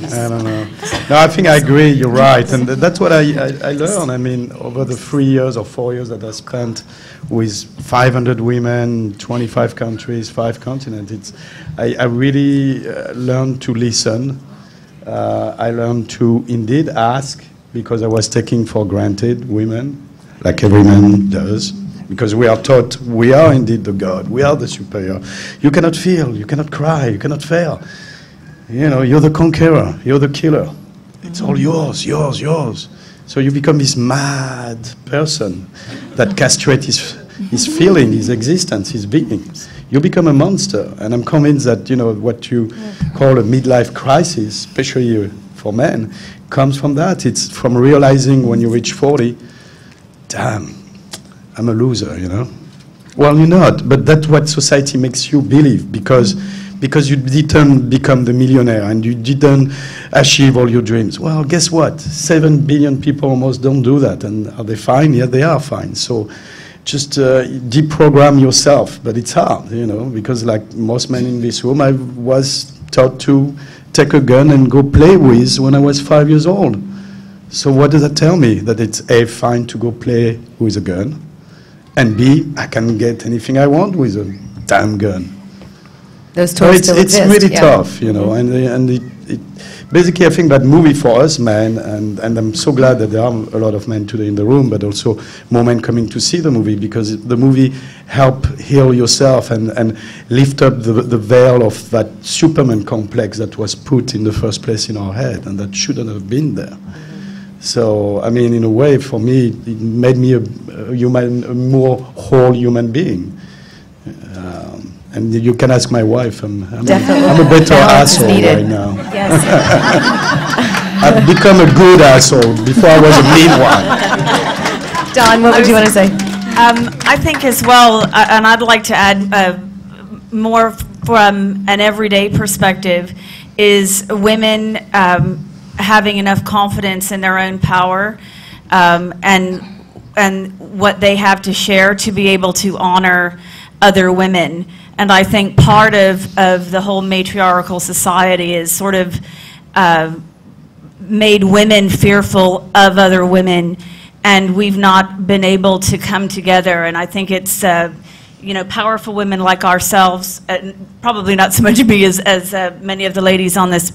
No, I think I agree. You're right, and that's what I learned. I mean, over the 3 years or 4 years that I spent with 500 women, 25 countries, 5 continents, I really learned to listen. I learned to indeed ask, because I was taking for granted women, like every man does. Because we are taught we are indeed the God, we are the superior. You cannot feel, you cannot cry, you cannot fail. You're the conqueror, you're the killer. It's all yours, yours, yours. So you become this mad person that castrates his feeling, his existence, his being. You become a monster. And I'm convinced that, what you call a midlife crisis, especially for men, comes from that. It's from realizing when you reach 40, damn, I'm a loser, Well, you're not, but that's what society makes you believe, because you didn't become the millionaire and you didn't achieve all your dreams. Well, guess what? 7 billion people almost don't do that. And are they fine? Yeah, they are fine. So just deprogram yourself. But it's hard, because like most men in this room, I was taught to take a gun and go play with when I was 5 years old. So what does that tell me? That it's A, fine to go play with a gun, and B, I can get anything I want with a damn gun. Those toys still it's exist, really yeah. tough, and it basically I think that movie for us men, and I'm so glad that there are a lot of men today in the room, but also more men coming to see the movie, because the movie help heal yourself and lift up the veil of that Superman complex that was put in the first place in our head, and that shouldn't have been there. So, I mean, in a way, for me, it made me a more whole human being. And you can ask my wife. I'm a better asshole right now. Yes. I've become a good asshole. Before I was a mean one. Don, what would you want to say? I think as well, and I'd like to add more from an everyday perspective, is women having enough confidence in their own power and what they have to share to be able to honor other women. And I think part of the whole matriarchal society is sort of made women fearful of other women, and we've not been able to come together. And I think it's powerful women like ourselves, probably not so much me as many of the ladies on this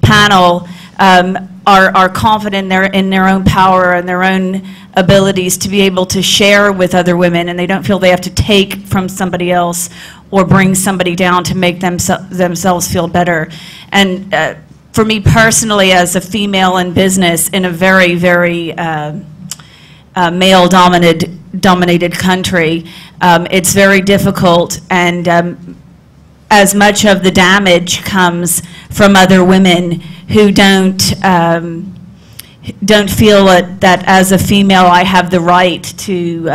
panel, are confident in their own power and their own abilities to be able to share with other women, and they don't feel they have to take from somebody else or bring somebody down to make themselves feel better. And for me personally, as a female in business in a very, very male-dominated country, it's very difficult, and as much of the damage comes from other women who don't feel that as a female I have the right to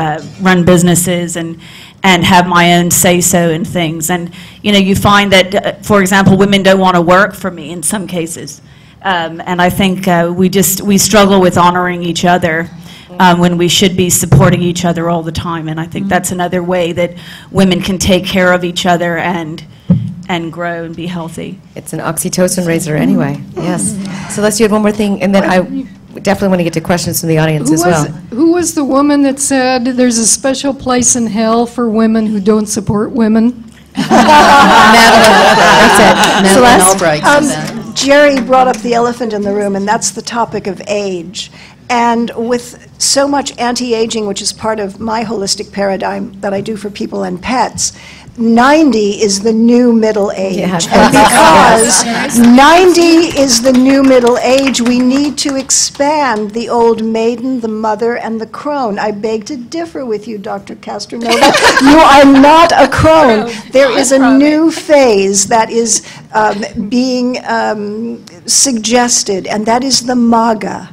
run businesses and have my own say-so in things. And you find that, for example, women don't want to work for me in some cases, and I think we struggle with honoring each other when we should be supporting each other all the time. And I think that's another way that women can take care of each other and grow and be healthy. It's an oxytocin raiser anyway, yes. Celeste, you had one more thing, and then I definitely want to get to questions from the audience as well. Who was the woman that said there's a special place in hell for women who don't support women? Celeste? Albright said that. Jeri brought up the elephant in the room, and that's the topic of age. And with so much anti-aging, which is part of my holistic paradigm that I do for people and pets, 90 is the new middle age. Yeah. And because 90 is the new middle age, we need to expand the old maiden, the mother, and the crone. I beg to differ with you, Dr. Castronova. You are not a crone. There is a new phase that is being suggested, and that is the MAGA.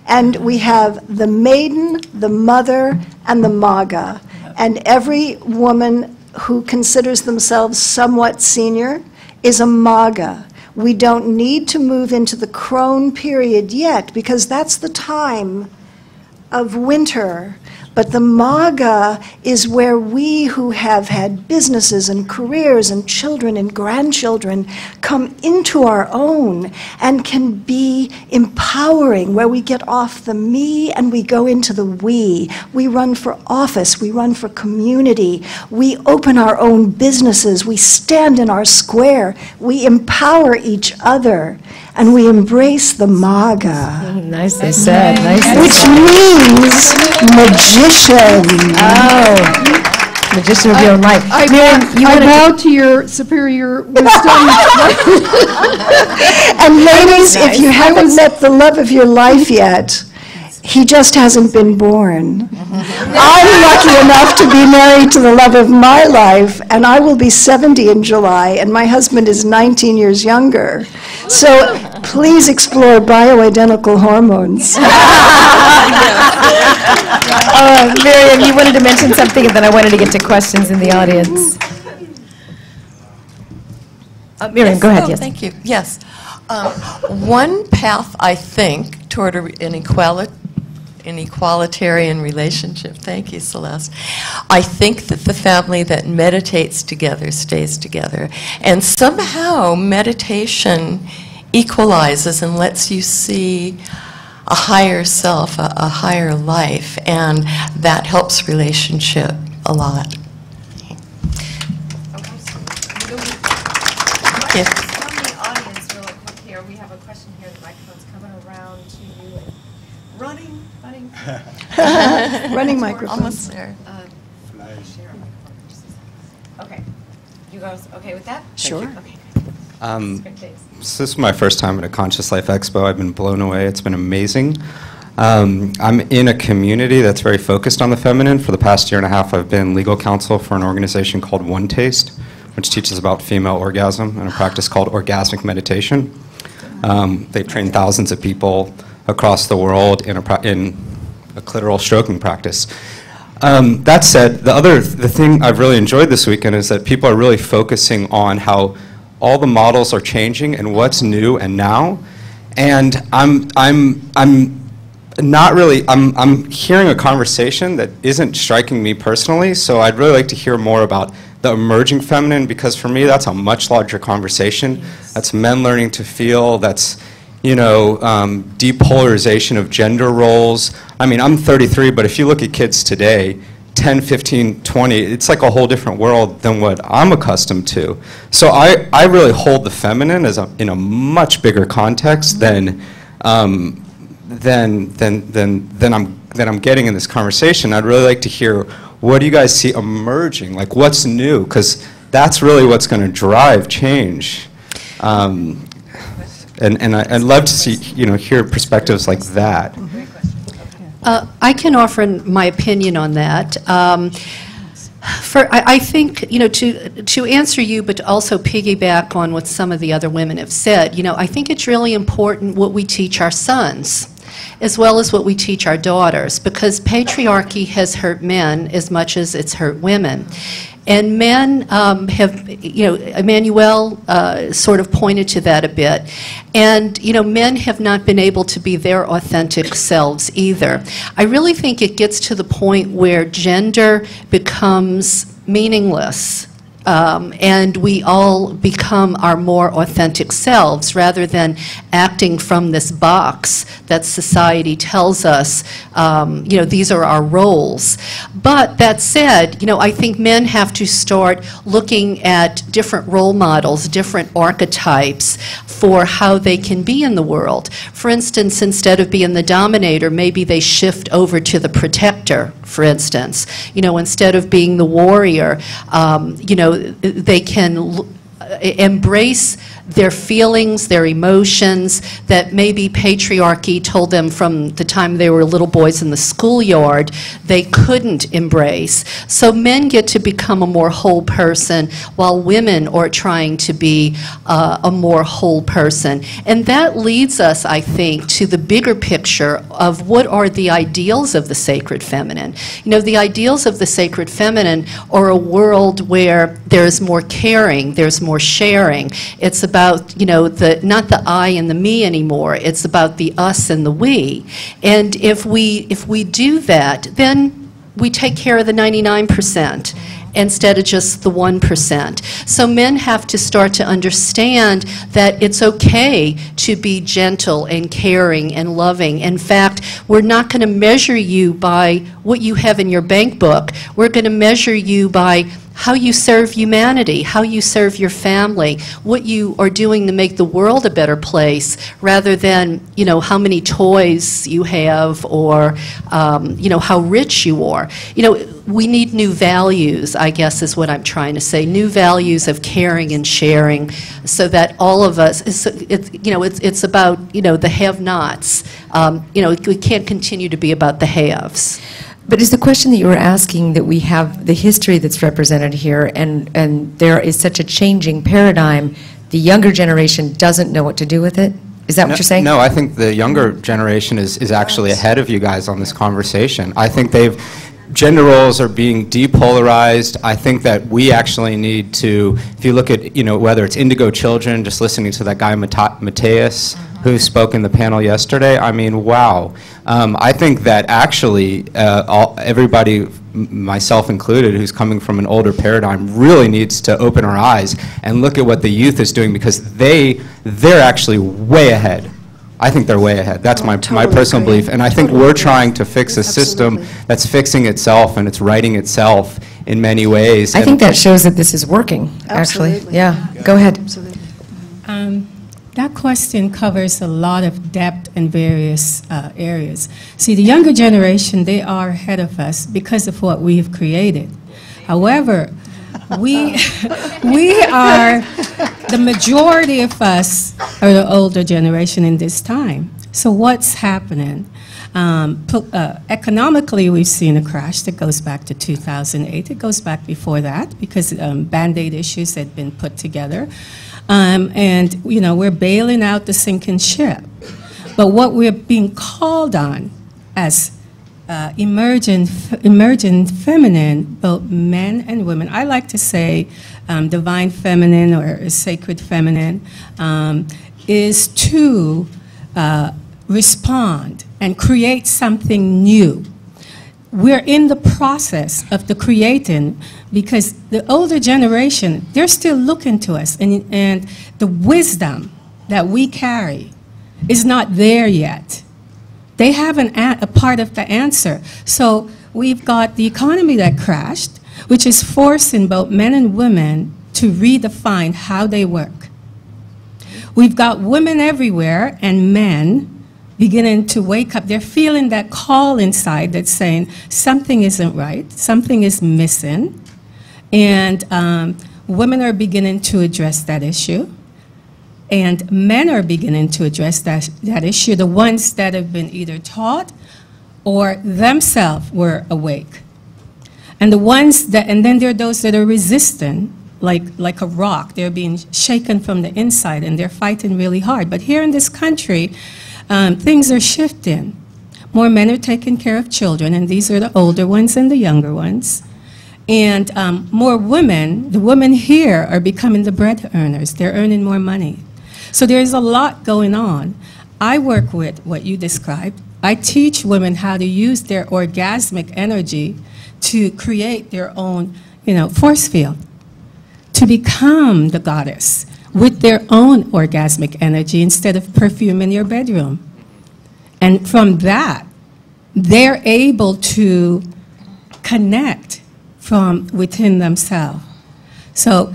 And we have the maiden, the mother, and the maga. And every woman who considers themselves somewhat senior is a maga. We don't need to move into the crone period yet, because that's the time of winter. But the maga is where we who have had businesses and careers and children and grandchildren come into our own and can be empowering, where we get off the me and we go into the we. We run for office, we run for community, we open our own businesses, we stand in our square, we empower each other, and we embrace the maga. Nicely said, nicely Which means magician. Oh, magician of your own life. Miriam, you I want bow to your superior wisdom. And ladies, if you haven't met the love of your life yet, he just hasn't been born. I'm lucky enough to be married to the love of my life, and I will be 70 in July, and my husband is 19 years younger. So please explore bioidentical hormones. Miriam, you wanted to mention something, and then I wanted to get to questions in the audience. Miriam, go ahead, Oh, yes. thank you. Yes. One path, I think, toward an equalitarian relationship, thank you, Celeste, I think that the family that meditates together stays together. And somehow meditation equalizes and lets you see a higher self, a higher life, and that helps relationship a lot. Yes. From the audience, real quick here, we have a question here. The microphone's coming around to you. Running. Running microphone. Almost there. Share a microphone. Okay. You guys okay with that? Sure. Okay. So this is my first time at a Conscious Life Expo. I've been blown away. It's been amazing. I'm in a community that's very focused on the feminine. For the past year and a half, I've been legal counsel for an organization called One Taste, which teaches about female orgasm and a practice called orgasmic meditation. They've trained thousands of people across the world in a clitoral stroking practice. That said, the thing I've really enjoyed this weekend is that people are really focusing on how all the models are changing and what's new and now. And I'm hearing a conversation that isn't striking me personally, so I'd really like to hear more about the emerging feminine, because for me that's a much larger conversation. That's men learning to feel, that's depolarization of gender roles. I mean, I'm 33, but if you look at kids today, 10, 15, 20, it's like a whole different world than what I'm accustomed to. So I really hold the feminine as in a much bigger context than I'm getting in this conversation. I'd really like to hear, what do you guys see emerging? Like, what's new? Because that's really what's going to drive change. And I'd love to see, hear perspectives like that. I can offer my opinion on that. I think, to answer you, but to also piggyback on what some of the other women have said, I think it's really important what we teach our sons, as well as what we teach our daughters, because patriarchy has hurt men as much as it's hurt women. And men have, Emmanuel sort of pointed to that a bit. And, men have not been able to be their authentic selves either. I really think it gets to the point where gender becomes meaningless. And we all become our more authentic selves rather than acting from this box that society tells us, these are our roles. But that said, I think men have to start looking at different role models, different archetypes for how they can be in the world. For instance, instead of being the dominator, maybe they shift over to the protector, for instance. Instead of being the warrior, they can embrace their feelings, their emotions that maybe patriarchy told them from the time they were little boys in the schoolyard they couldn't embrace. So men get to become a more whole person while women are trying to be a more whole person. And that leads us, I think, to the bigger picture of what are the ideals of the sacred feminine. You know, the ideals of the sacred feminine are a world where there's more caring, there's more sharing. It's about, you know, not the I and the me anymore. It's about the us and the we. And if we do that, then we take care of the 99% instead of just the 1%. So men have to start to understand that it's okay to be gentle and caring and loving. In fact, we're not going to measure you by what you have in your bank book. We're going to measure you by how you serve humanity, how you serve your family, what you are doing to make the world a better place, rather than, you know, how many toys you have or, you know, how rich you are. You know, we need new values, I guess is what I'm trying to say, new values of caring and sharing, so that all of us, it's about, you know, the have-nots. You know, we can't continue to be about the haves. But is the question that you were asking that we have the history that's represented here, and there is such a changing paradigm, the younger generation doesn't know what to do with it? Is that what you're saying? No, I think the younger generation is actually ahead of you guys on this conversation. I think gender roles are being depolarized. I think that we actually need to, if you look at, you know, whether it's Indigo Children, just listening to that guy Mateus, who spoke in the panel yesterday, I mean, wow. I think that actually everybody, myself included, who's coming from an older paradigm really needs to open our eyes and look at what the youth is doing, because they're actually way ahead. I think they're way ahead. That's my personal belief. And I think we're trying to fix a system that's fixing itself and it's righting itself in many ways. I think that shows that this is working, actually. Absolutely. Yeah, go ahead. Absolutely. That question covers a lot of depth in various areas. See, the younger generation, they are ahead of us because of what we've created. However, we are, the majority of us are the older generation in this time. So what's happening? Economically, we've seen a crash that goes back to 2008. It goes back before that because Band-Aid issues had been put together. And, you know, we're bailing out the sinking ship. But what we're being called on as emergent feminine, both men and women, I like to say divine feminine or sacred feminine, is to respond and create something new. We're in the process of the creating, because the older generation, they're still looking to us, and the wisdom that we carry is not there yet. They haven't a part of the answer. So we've got the economy that crashed, which is forcing both men and women to redefine how they work. We've got women everywhere and men beginning to wake up. They're feeling that call inside that's saying something isn't right, something is missing, and women are beginning to address that issue, and men are beginning to address that issue, the ones that have been either taught or themselves were awake. And the ones that, and then there are those that are resistant, like a rock. They're being shaken from the inside, and they're fighting really hard. But here in this country, things are shifting. More men are taking care of children, and these are the older ones and the younger ones. And more women, the women here are becoming the bread earners. They're earning more money. So there's a lot going on. I work with what you described. I teach women how to use their orgasmic energy to create their own, force field, to become the goddess with their own orgasmic energy instead of perfume in your bedroom. And from that, they're able to connect from within themselves. So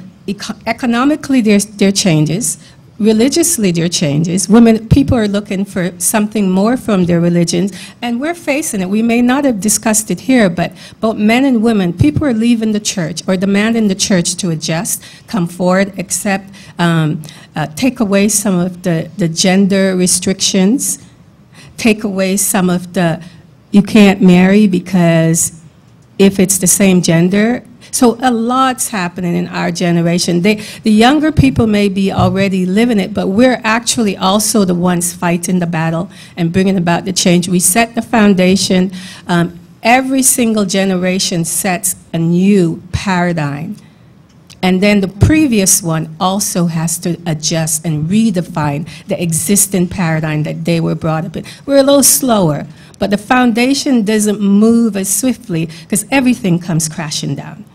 economically, there are changes. religiously there are changes. People are looking for something more from their religions, and we're facing it. We may not have discussed it here, but both men and women, people are leaving the church or demanding the church to adjust, come forward, accept, take away some of the gender restrictions, take away some of the, you can't marry because if it's the same gender. So a lot's happening in our generation. The younger people may be already living it, but we're actually also the ones fighting the battle and bringing about the change. We set the foundation. Every single generation sets a new paradigm. And then the previous one also has to adjust and redefine the existing paradigm that they were brought up in. We're a little slower, but the foundation doesn't move as swiftly because everything comes crashing down.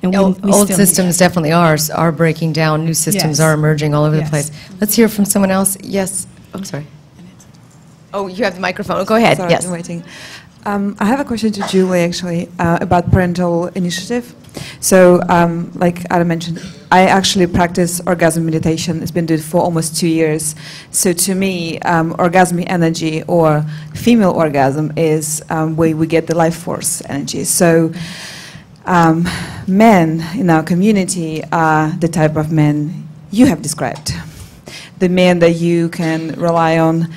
And old systems definitely are breaking down. New systems are emerging all over the place. Let's hear from someone else. Yes. I'm sorry. Oh, you have the microphone. Go ahead. Sorry, yes. I'm waiting. I have a question to Julie, actually, about parental initiative. So, like Adam mentioned, I actually practice orgasm meditation. It's been doing for almost 2 years. So to me, orgasmic energy or female orgasm is where we get the life force energy. So men in our community are the type of men you have described. The men that you can rely on.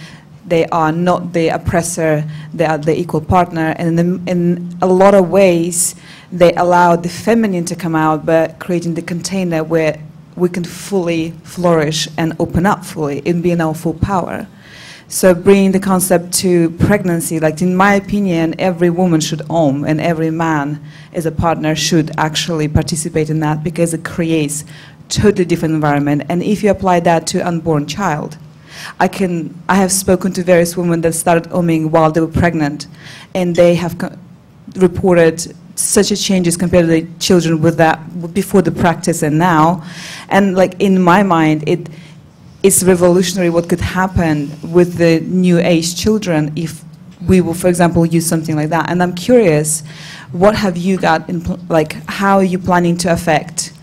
They are not the oppressor, they are the equal partner, and in a lot of ways, they allow the feminine to come out, but creating the container where we can fully flourish and open up fully and be in our full power. So bringing the concept to pregnancy, like in my opinion, every woman should own, and every man as a partner should actually participate in that, because it creates totally different environment. And if you apply that to unborn child, I have spoken to various women that started oming while they were pregnant, and they have reported such a changes compared to the children with that before the practice and now. And like in my mind, it's revolutionary what could happen with the new age children if we will, for example, use something like that. And I'm curious, what have you got in like how are you planning to affect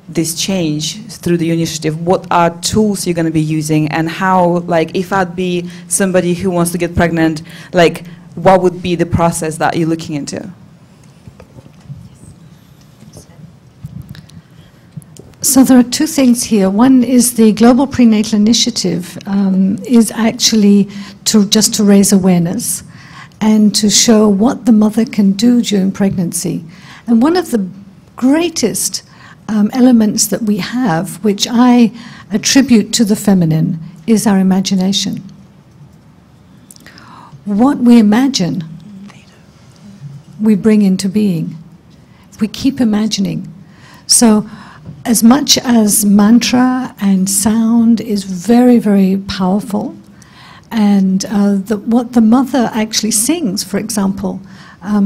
this change through the initiative? What are tools you're going to be using, and how, like, if I'd be somebody who wants to get pregnant, like, what would be the process that you're looking into? So there are two things here. One is the Global Prenatal Initiative is actually just to raise awareness and to show what the mother can do during pregnancy. And one of the greatest elements that we have, which I attribute to the feminine, is our imagination. What we imagine, we bring into being. We keep imagining. So as much as mantra and sound is very, very powerful, and what the mother actually sings, for example,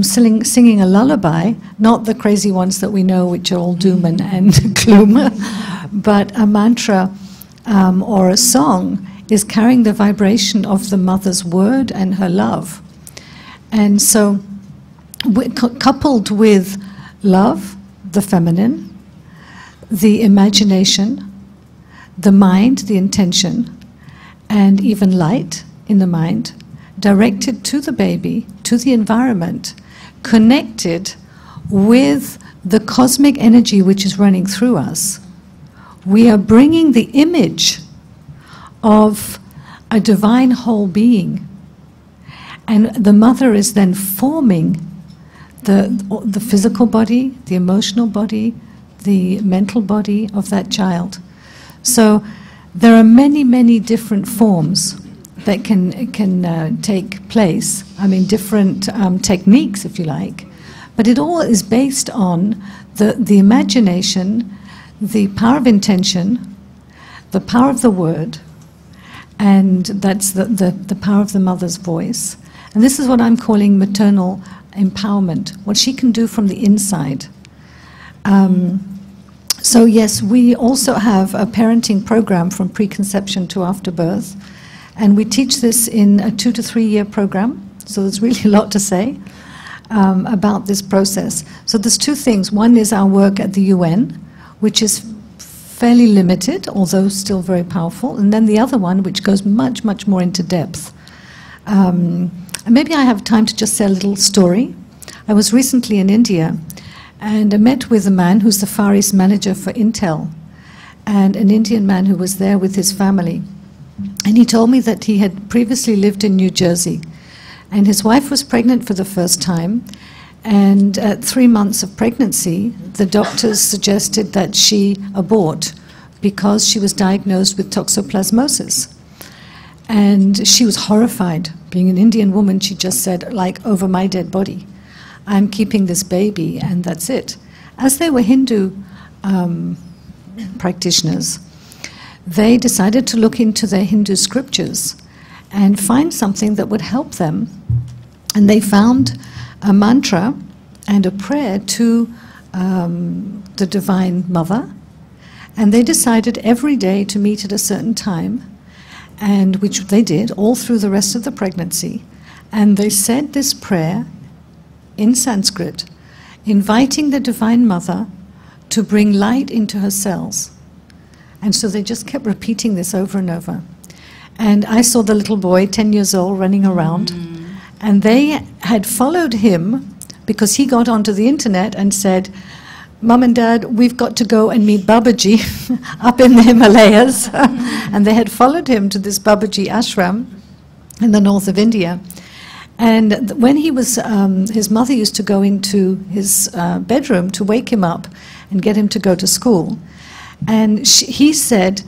singing a lullaby, not the crazy ones that we know, which are all doom and gloom, but a mantra or a song is carrying the vibration of the mother's word and her love. And so, coupled with love, the feminine, the imagination, the mind, the intention, and even light in the mind, directed to the baby, to the environment, connected with the cosmic energy which is running through us, we are bringing the image of a divine whole being. And the mother is then forming the physical body, the emotional body, the mental body of that child. So there are many, many different forms that can take place. I mean, different techniques, if you like. But it all is based on the imagination, the power of intention, the power of the word, and that's the power of the mother's voice. And this is what I'm calling maternal empowerment, what she can do from the inside. So yes, we also have a parenting program from preconception to after birth. And we teach this in a 2 to 3 year program, so there's really a lot to say about this process. So there's two things. One is our work at the UN, which is fairly limited, although still very powerful, and then the other one which goes much, much more into depth. And maybe I have time to just say a little story. I was recently in India, and I met with a man who's the Far East manager for Intel, and an Indian man who was there with his family. And he told me that he had previously lived in New Jersey, and his wife was pregnant for the first time, and at 3 months of pregnancy, the doctors suggested that she abort because she was diagnosed with toxoplasmosis. And she was horrified. Being an Indian woman, she just said, like, over my dead body, I'm keeping this baby, and that's it. As they were Hindu practitioners, they decided to look into their Hindu scriptures and find something that would help them. And they found a mantra and a prayer to the Divine Mother. And they decided every day to meet at a certain time, and which they did all through the rest of the pregnancy. And they said this prayer in Sanskrit, inviting the Divine Mother to bring light into her cells. And so they just kept repeating this over and over. And I saw the little boy, 10 years old, running around. And they had followed him because he got onto the internet and said, Mum and Dad, we've got to go and meet Babaji up in the Himalayas. And they had followed him to this Babaji ashram in the north of India. And when he was, his mother used to go into his bedroom to wake him up and get him to go to school. And he said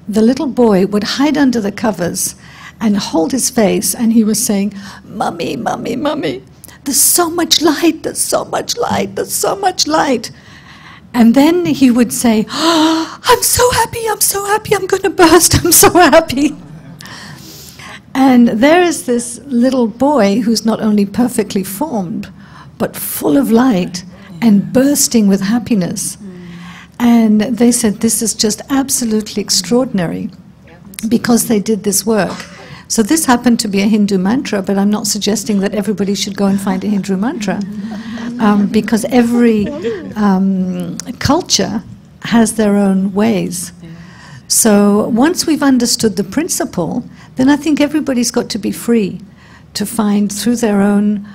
the little boy would hide under the covers and hold his face, and he was saying, Mummy, Mummy, Mummy, there's so much light, there's so much light, there's so much light. And then he would say, oh, I'm so happy, I'm going to burst, I'm so happy. And there is this little boy who's not only perfectly formed, but full of light and bursting with happiness. And they said this is just absolutely extraordinary because they did this work. So this happened to be a Hindu mantra, but I'm not suggesting that everybody should go and find a Hindu mantra, because every culture has their own ways. So once we've understood the principle, then I think everybody's got to be free to find through their own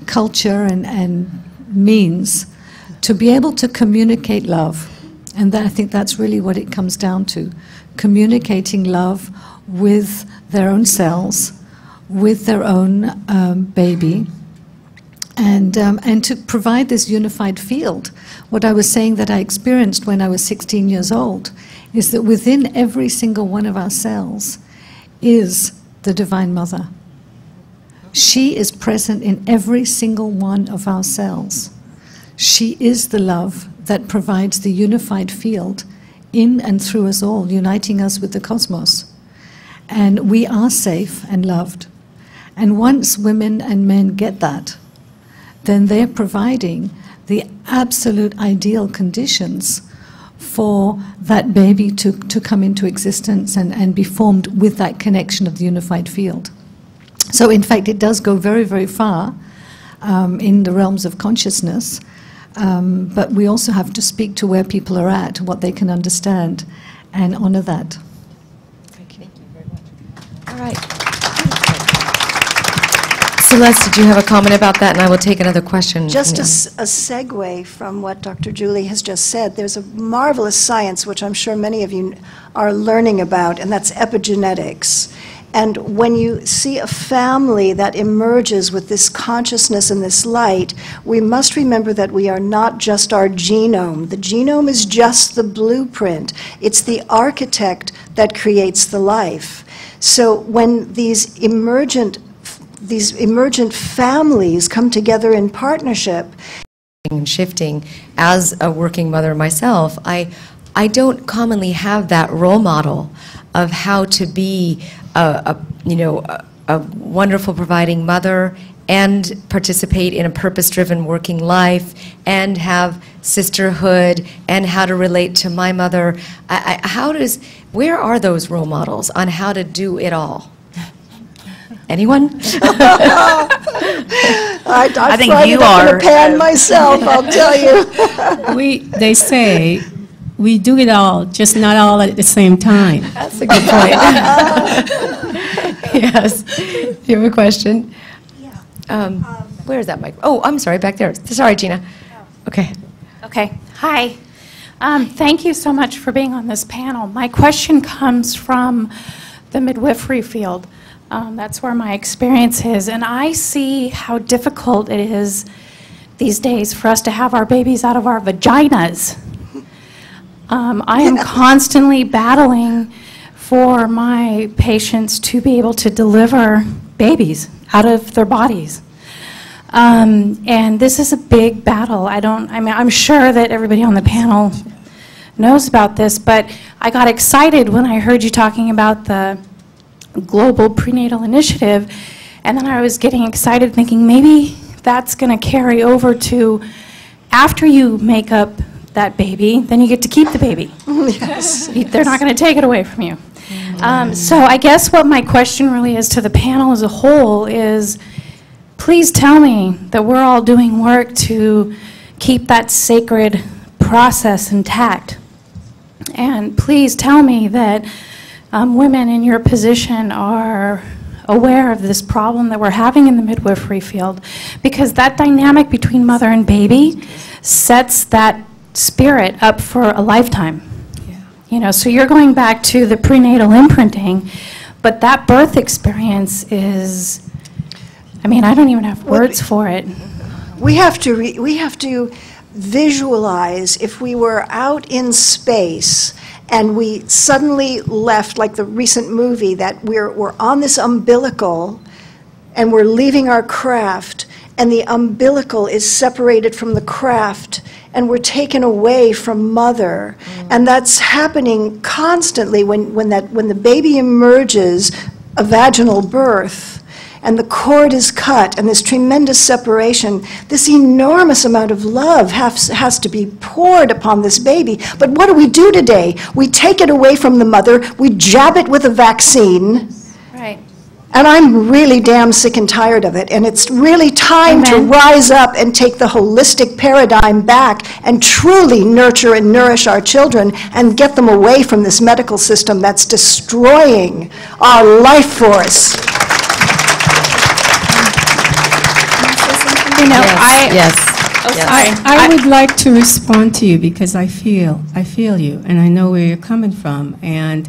culture and means to be able to communicate love. And I think that's really what it comes down to, communicating love with their own cells, with their own baby, and to provide this unified field. What I was saying that I experienced when I was 16 years old is that within every single one of our cells is the Divine Mother. She is present in every single one of our cells. She is the love that provides the unified field in and through us all, uniting us with the cosmos. And we are safe and loved. And once women and men get that, then they're providing the absolute ideal conditions for that baby to come into existence and be formed with that connection of the unified field. So in fact, it does go very, very far in the realms of consciousness, but we also have to speak to where people are at, what they can understand, and honor that. Thank you very much. All right. Celeste, did you have a comment about that? And I will take another question. Just a segue from what Dr. Julie has just said. There's a marvelous science, which I'm sure many of you are learning about, and that's epigenetics. And when you see a family that emerges with this consciousness and this light, we must remember that we are not just our genome. The genome is just the blueprint. It's the architect that creates the life. So when these emergent families come together in partnership. And shifting, as a working mother myself, I don't commonly have that role model of how to be a wonderful providing mother and participate in a purpose-driven working life and have sisterhood and how to relate to my mother. Where are those role models on how to do it all? Anyone? I think you are. In a pan myself, I'll tell you. They say we do it all, just not all at the same time. That's a good point. Yes. Do you have a question? Yeah. Where is that mic? Oh, I'm sorry, back there. Sorry, Gina. Okay. Okay. Hi. Thank you so much for being on this panel. My question comes from the midwifery field. That's where my experience is. And I see how difficult it is these days for us to have our babies out of our vaginas. I am constantly battling for my patients to be able to deliver babies out of their bodies. And this is a big battle. I'm sure that everybody on the panel knows about this, but I got excited when I heard you talking about the Global Prenatal Initiative, and then I was getting excited thinking maybe that's going to carry over to after you make up that baby, then you get to keep the baby. Yes. They're not going to take it away from you. So I guess what my question really is to the panel as a whole is, please tell me that we're all doing work to keep that sacred process intact. And please tell me that women in your position are aware of this problem that we're having in the midwifery field, because that dynamic between mother and baby sets that spirit up for a lifetime. Yeah. You know, so you're going back to the prenatal imprinting, but that birth experience is, I mean, I don't even have words for it. We have to visualize if we were out in space and we suddenly left, like the recent movie, that we're on this umbilical and we're leaving our craft, and the umbilical is separated from the craft and we're taken away from mother. And that's happening constantly when the baby emerges, a vaginal birth, and the cord is cut, and this tremendous separation, this enormous amount of love has to be poured upon this baby. But what do we do today? We take it away from the mother, we jab it with a vaccine, Right. and I'm really damn sick and tired of it. And it's really time to rise up and take the holistic paradigm back and truly nurture and nourish our children and get them away from this medical system that's destroying our life force. You know, I would like to respond to you because I feel you, and I know where you're coming from. And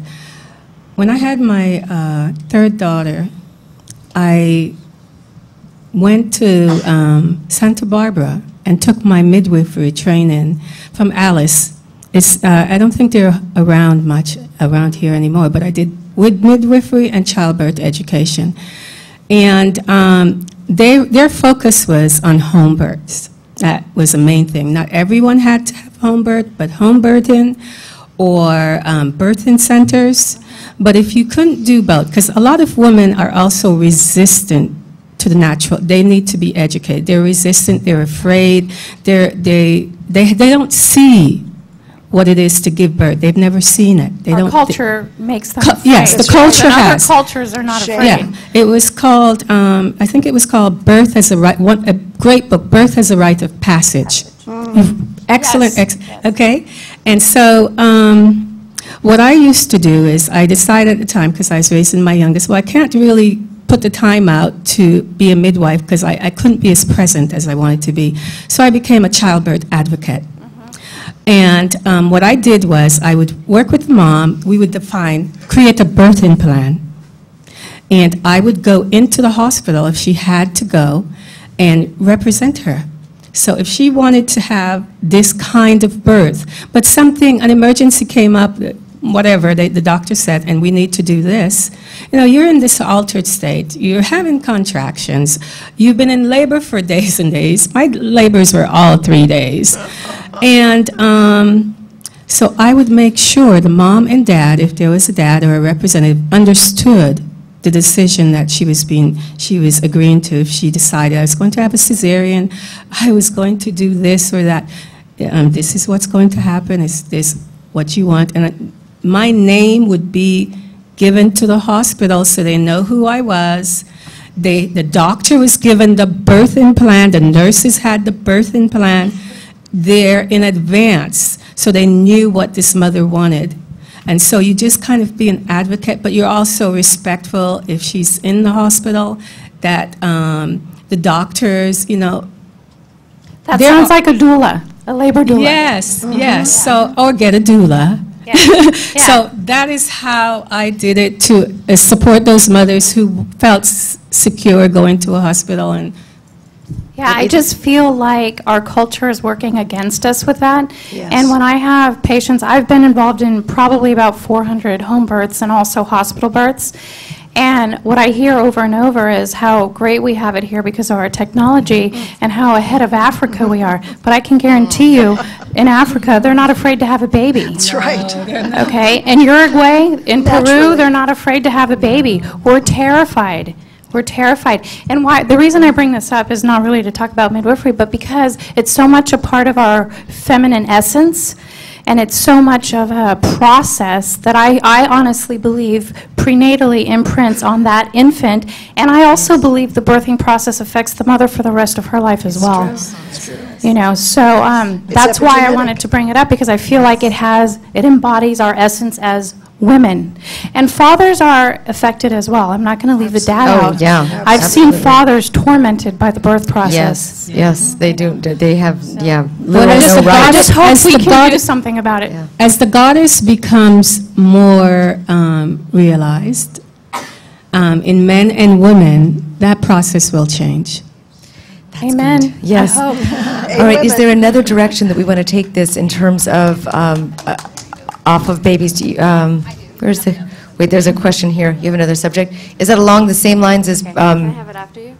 when I had my third daughter, I went to Santa Barbara and took my midwifery training from Alice. I don't think they're around much around here anymore, but I did with midwifery and childbirth education. And their focus was on home births. That was the main thing. Not everyone had to have home birth, but home birthing or birthing centers. But if you couldn't do both, because a lot of women are also resistant to the natural. They need to be educated. They're resistant. They're afraid. They don't see what it is to give birth. They've never seen it. Our culture makes them afraid. Yes, the culture has. Other cultures are not afraid. Yeah, it was called, I think it was called Birth as a Right, a great book, Birth as a Rite of Passage. Excellent, Yes. Okay? And so what I used to do is I decided at the time, because I was raising my youngest, well, I can't really put the time out to be a midwife because I couldn't be as present as I wanted to be. So I became a childbirth advocate. And what I did was I would work with the mom. We would create a birthing plan. And I would go into the hospital if she had to go and represent her. So if she wanted to have this kind of birth, but an emergency came up, whatever, the doctor said, and we need to do this. You know, you're in this altered state. You're having contractions. You've been in labor for days and days. My labors were all 3 days. And so I would make sure the mom and dad, if there was a dad or a representative, understood the decision that she was agreeing to. If she decided I was going to have a cesarean, I was going to do this or that. This is what's going to happen. Is this what you want? And my name would be given to the hospital so they know who I was. The doctor was given the birthing plan. The nurses had the birthing plan there in advance So they knew what this mother wanted. And so you just kind of be an advocate, but you're also respectful if she's in the hospital, that the doctors, you know. That sounds like a doula, a labor doula. Yes, yes. So, or get a doula. Yeah. Yeah. So that is how I did it, to support those mothers who felt secure going to a hospital. And yeah, I just feel like our culture is working against us with that. Yes. And when I have patients, I've been involved in probably about 400 home births and also hospital births. And what I hear over and over is how great we have it here because of our technology and how ahead of Africa we are. But I can guarantee you, in Africa, they're not afraid to have a baby. That's right. Okay? In Uruguay, in Peru, Naturally. they're not afraid to have a baby. We're terrified. We're terrified. And why? The reason I bring this up is not really to talk about midwifery, but because it's so much a part of our feminine essence, and it's so much of a process that I honestly believe prenatally imprints on that infant, and I also believe the birthing process affects the mother for the rest of her life as well. It's true. You know, so that's why I epigenetic. wanted to bring it up, because I feel like it embodies our essence as women. And fathers are affected as well. I'm not going to leave the dad Oh, out. yeah, I've seen absolutely. fathers tormented by the birth process. Yes, yes, they do. They have, yeah, Well, literally as no the I right. just hope As we the can God- do something about it. Yeah. as the goddess becomes more realized in men and women, that process will change. Amen. good. Yes. I hope. All right, is there another direction that we want to take this in terms of off of babies? Do you, where's the, wait, there's a question here. You have another subject? Is that along the same lines as, Can I have it after you?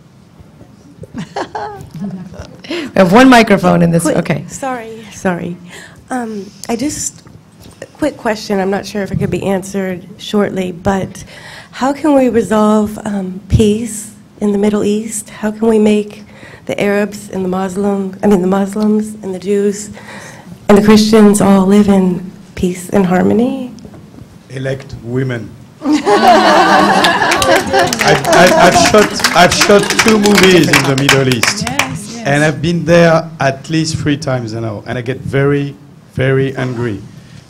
we have one microphone in this, okay. Sorry. I just, quick question, I'm not sure if it could be answered shortly, but how can we resolve peace in the Middle East? How can we make the Arabs and the Muslims and the Jews and the Christians all live in peace and harmony? Elect women. I've shot 2 movies in the Middle East, and I've been there at least 3 times now, and I get very, very angry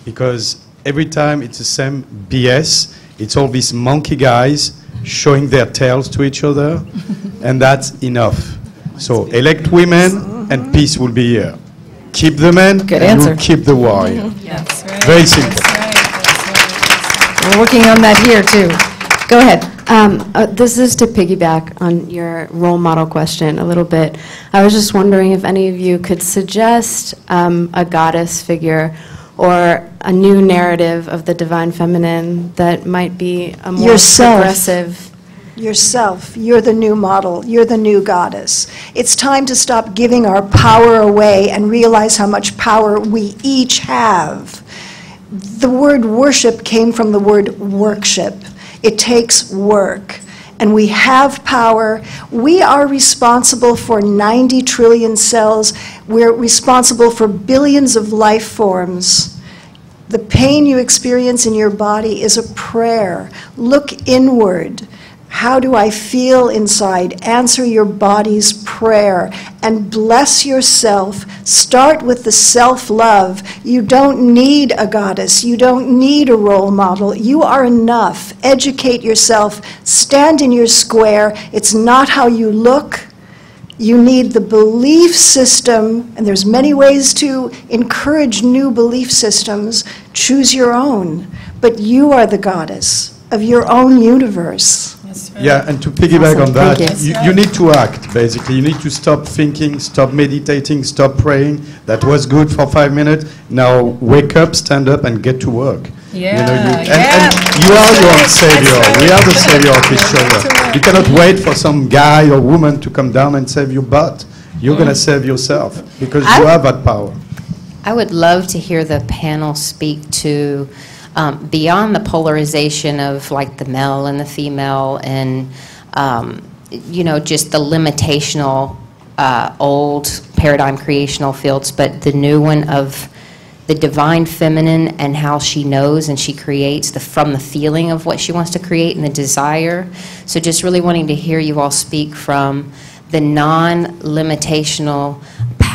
because every time it's the same BS. It's all these monkey guys showing their tails to each other, and that's enough. So elect women, and peace will be here. Keep the men, Good and answer. we'll keep the warrior. That's right. Very simple. We're working on that here, too. Go ahead. This is to piggyback on your role model question a little bit. I was just wondering if any of you could suggest a goddess figure or a new narrative of the divine feminine that might be a more progressive. Yourself. You're the new model. You're the new goddess. It's time to stop giving our power away and realize how much power we each have. The word worship came from the word workship. It takes work. And we have power. We are responsible for 90 trillion cells. We're responsible for billions of life forms. The pain you experience in your body is a prayer. Look inward. How do I feel inside? Answer your body's prayer and bless yourself. Start with the self-love. You don't need a goddess. You don't need a role model. You are enough. Educate yourself. Stand in your square. It's not how you look. You need the belief system, and there's many ways to encourage new belief systems. Choose your own. But you are the goddess of your own universe. Yeah, and to piggyback Awesome. on that, Thank you need to act, basically. You need to stop thinking, stop meditating, stop praying. That was good for 5 minutes. Now wake up, stand up, and get to work. Yeah, And you are your own savior. We are the savior of each other. You cannot wait for some guy or woman to come down and save your butt. You're going to save yourself because you have that power. I would love to hear the panel speak to beyond the polarization of like the male and the female and, you know, just the limitational old paradigm creational fields, but the new one of the divine feminine and how she knows and she creates from the feeling of what she wants to create and the desire. So just really wanting to hear you all speak from the non-limitational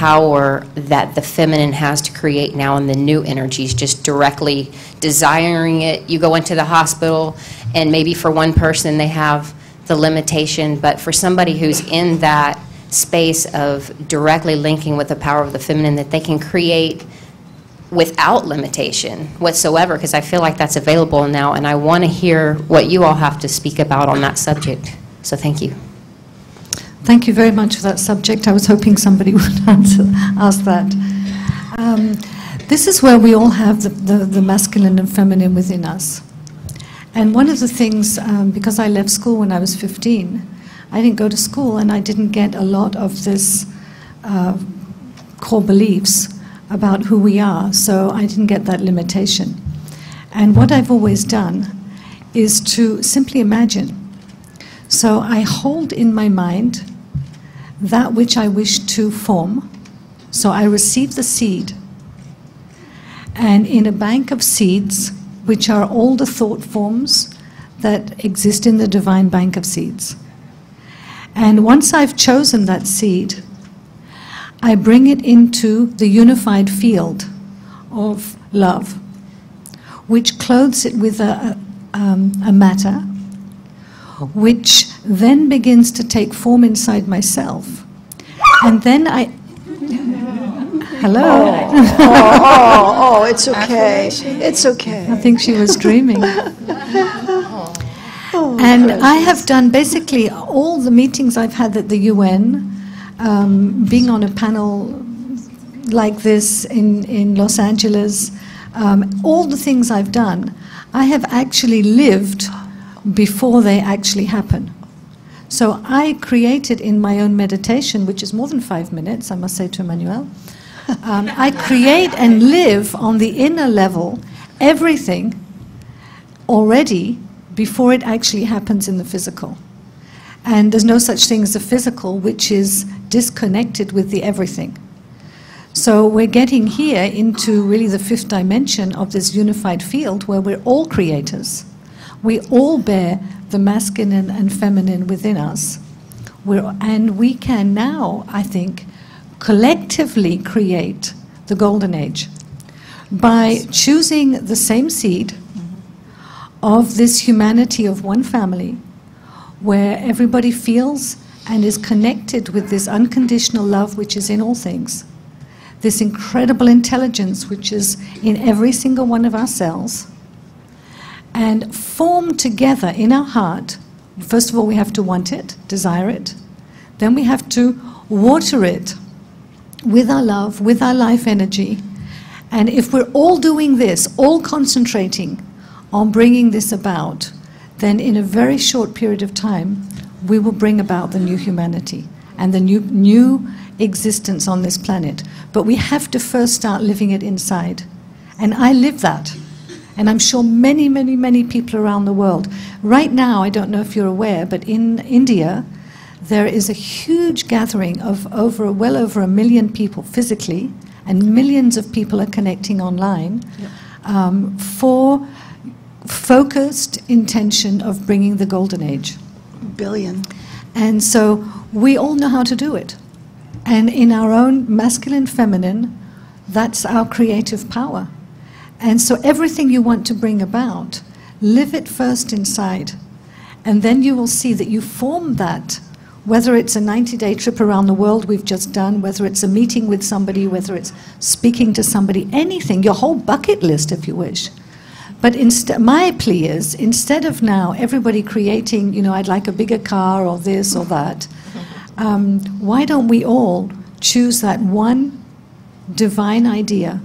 power that the feminine has to create now in the new energies, just directly desiring it. You go into the hospital, and maybe for one person they have the limitation, but for somebody who's in that space of directly linking with the power of the feminine, that they can create without limitation whatsoever, because I feel like that's available now, and I want to hear what you all have to speak about on that subject. So thank you. Thank you very much for that subject. I was hoping somebody would ask that. This is where we all have the masculine and feminine within us. And one of the things, because I left school when I was 15, I didn't go to school and I didn't get a lot of this core beliefs about who we are, so I didn't get that limitation. And what I've always done is to simply imagine. So I hold in my mind that which I wish to form. So I receive the seed, and in a bank of seeds, which are all the thought forms that exist in the divine bank of seeds. And once I've chosen that seed, I bring it into the unified field of love, which clothes it with a matter, which then begins to take form inside myself. And then I... Hello. Oh, it's okay. It's okay. I think she was dreaming. And I have done basically all the meetings I've had at the UN, being on a panel like this in Los Angeles, all the things I've done, I have actually lived before they actually happen. So I created in my own meditation, which is more than 5 minutes, I must say to Emmanuel, I create and live on the inner level everything already before it actually happens in the physical. And there's no such thing as the physical, which is disconnected with the everything. So we're getting here into really the 5th dimension of this unified field where we're all creators. We all bear the masculine and feminine within us. And we can now, I think, collectively create the golden age by choosing the same seed of this humanity of one family, where everybody feels and is connected with this unconditional love which is in all things, this incredible intelligence which is in every single one of our cells, and form together in our heart. First of all, we have to want it, desire it. Then we have to water it with our love, with our life energy. And if we're all doing this, all concentrating on bringing this about, then in a very short period of time, we will bring about the new humanity and the new existence on this planet. But we have to first start living it inside. And I live that. And I'm sure many, many, many people around the world. Right now, I don't know if you're aware, but in India, there is a huge gathering of well over 1 million people physically, and millions of people are connecting online for focused intention of bringing the golden age. Billion. And so we all know how to do it. And in our own masculine, feminine, that's our creative power. And so everything you want to bring about, live it first inside. And then you will see that you form that, whether it's a 90-day trip around the world we've just done, whether it's a meeting with somebody, whether it's speaking to somebody, anything, your whole bucket list if you wish. But my plea is, instead of now everybody creating, I'd like a bigger car or this or that, why don't we all choose that one divine idea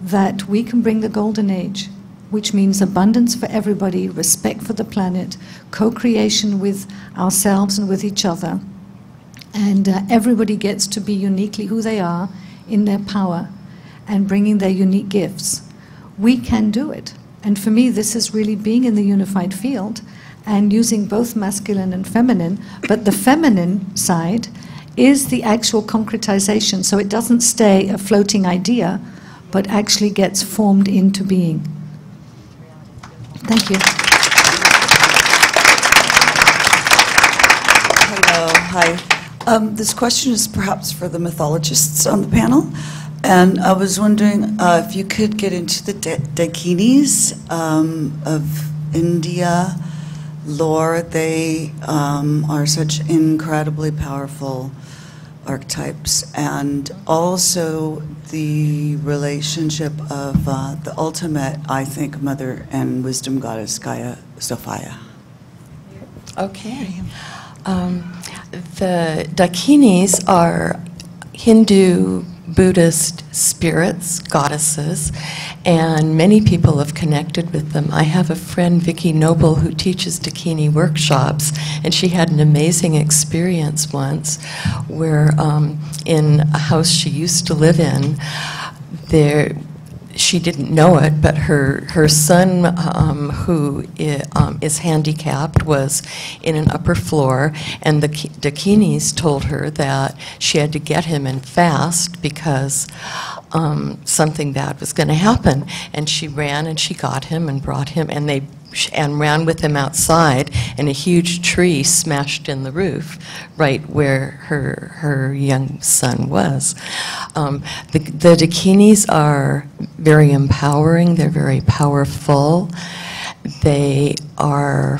that we can bring the golden age, which means abundance for everybody, respect for the planet, co-creation with ourselves and with each other, and everybody gets to be uniquely who they are in their power and bringing their unique gifts. We can do it. And for me, this is really being in the unified field and using both masculine and feminine, but the feminine side is the actual concretization, so it doesn't stay a floating idea, but actually gets formed into being. Thank you. Hello, hi. This question is perhaps for the mythologists on the panel. And I was wondering if you could get into the Dakinis of India lore. They are such incredibly powerful archetypes, and also the relationship of the ultimate, I think, mother and wisdom goddess Gaia Sophia. Okay. The Dakinis are Hindu Buddhist spirits, goddesses, and many people have connected with them. I have a friend, Vicki Noble, who teaches Dakini workshops, and she had an amazing experience once where in a house she used to live in, she didn't know it, but her son, who is handicapped, was in an upper floor, and the Dakinis told her that she had to get him and fast because something bad was going to happen. And she ran and she got him and brought him, and ran with him outside, and a huge tree smashed in the roof right where her young son was. The Dakinis are very empowering. They're very powerful. They are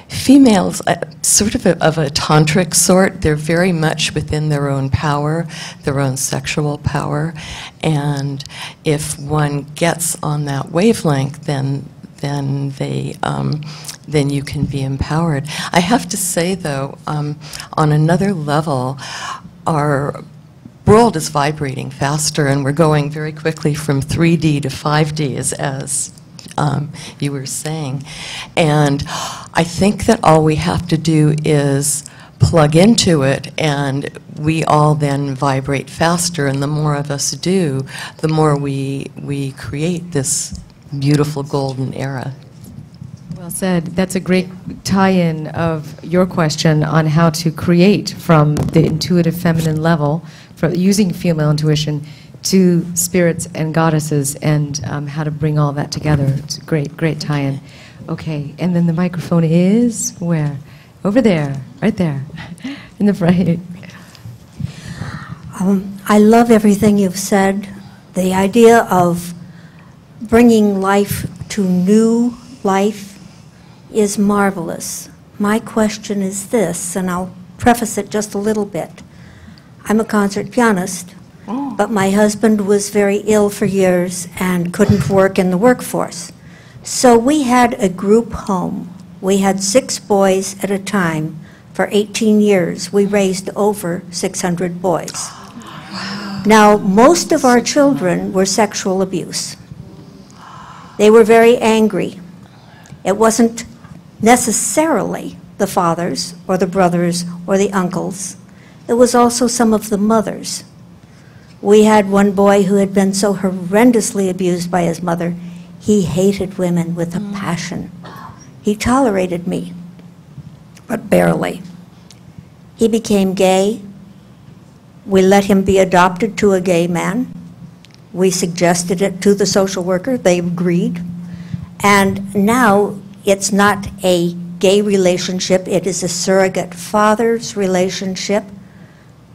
females, sort of a tantric sort. They're very much within their own power, their own sexual power, and if one gets on that wavelength, then you can be empowered. I have to say, though, on another level, our world is vibrating faster, and we're going very quickly from 3D to 5D, as you were saying. And I think that all we have to do is plug into it, and we all then vibrate faster, and the more of us do, the more we create this beautiful golden era. Well said. That's a great tie-in of your question on how to create from the intuitive feminine level, from using female intuition, to spirits and goddesses, and how to bring all that together. It's a great tie-in. Okay, and then the microphone is where? Over there, right there, in the front. I love everything you've said. The idea of bringing life to new life is marvelous. My question is this, and I'll preface it just a little bit. I'm a concert pianist, but my husband was very ill for years and couldn't work in the workforce. So we had a group home. We had 6 boys at a time. For 18 years, we raised over 600 boys. Now, most of our children were sexual abuse. They were very angry. It wasn't necessarily the fathers or the brothers or the uncles. It was also some of the mothers. We had one boy who had been so horrendously abused by his mother, he hated women with a passion. He tolerated me, but barely. He became gay. We let him be adopted to a gay man. We suggested it to the social worker. They agreed. And now it's not a gay relationship. It is a surrogate father's relationship.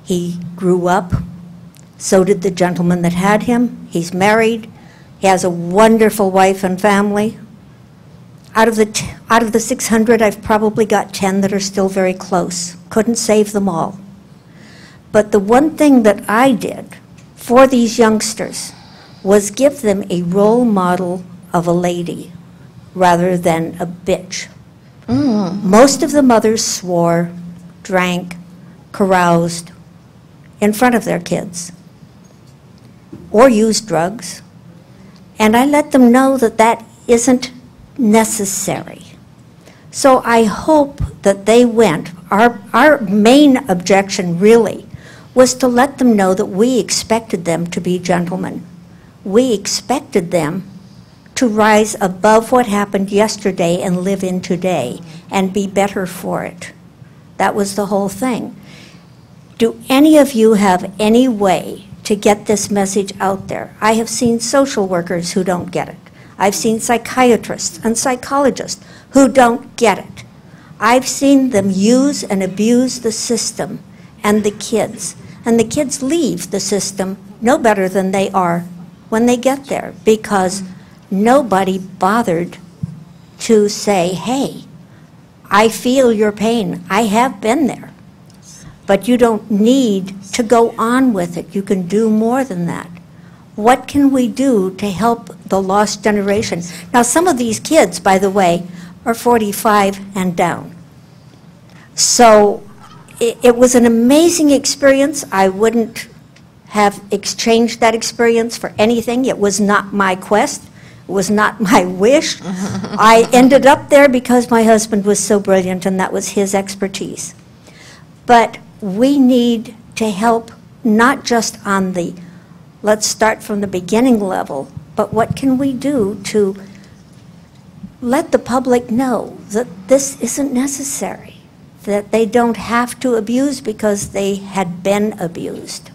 He grew up. So did the gentleman that had him. He's married. He has a wonderful wife and family. Out of the 600, I've probably got 10 that are still very close. Couldn't save them all. But the one thing that I did for these youngsters was give them a role model of a lady rather than a bitch. Most of the mothers swore, drank, caroused in front of their kids, or used drugs. And I let them know that that isn't necessary. So I hope that they went. Our main objection really was to let them know that we expected them to be gentlemen. We expected them to rise above what happened yesterday and live in today and be better for it. That was the whole thing. Do any of you have any way to get this message out there? I have seen social workers who don't get it. I've seen psychiatrists and psychologists who don't get it. I've seen them use and abuse the system and the kids. And the kids leave the system no better than they are when they get there, because nobody bothered to say, hey, I feel your pain. I have been there. But you don't need to go on with it. You can do more than that. What can we do to help the lost generation? Now, some of these kids, by the way, are 45 and down. So it was an amazing experience. I wouldn't have exchanged that experience for anything. It was not my quest. It was not my wish. I ended up there because my husband was so brilliant, and that was his expertise. But we need to help not just on the, let's start from the beginning level, but what can we do to let the public know that this isn't necessary, that they don't have to abuse because they had been abused.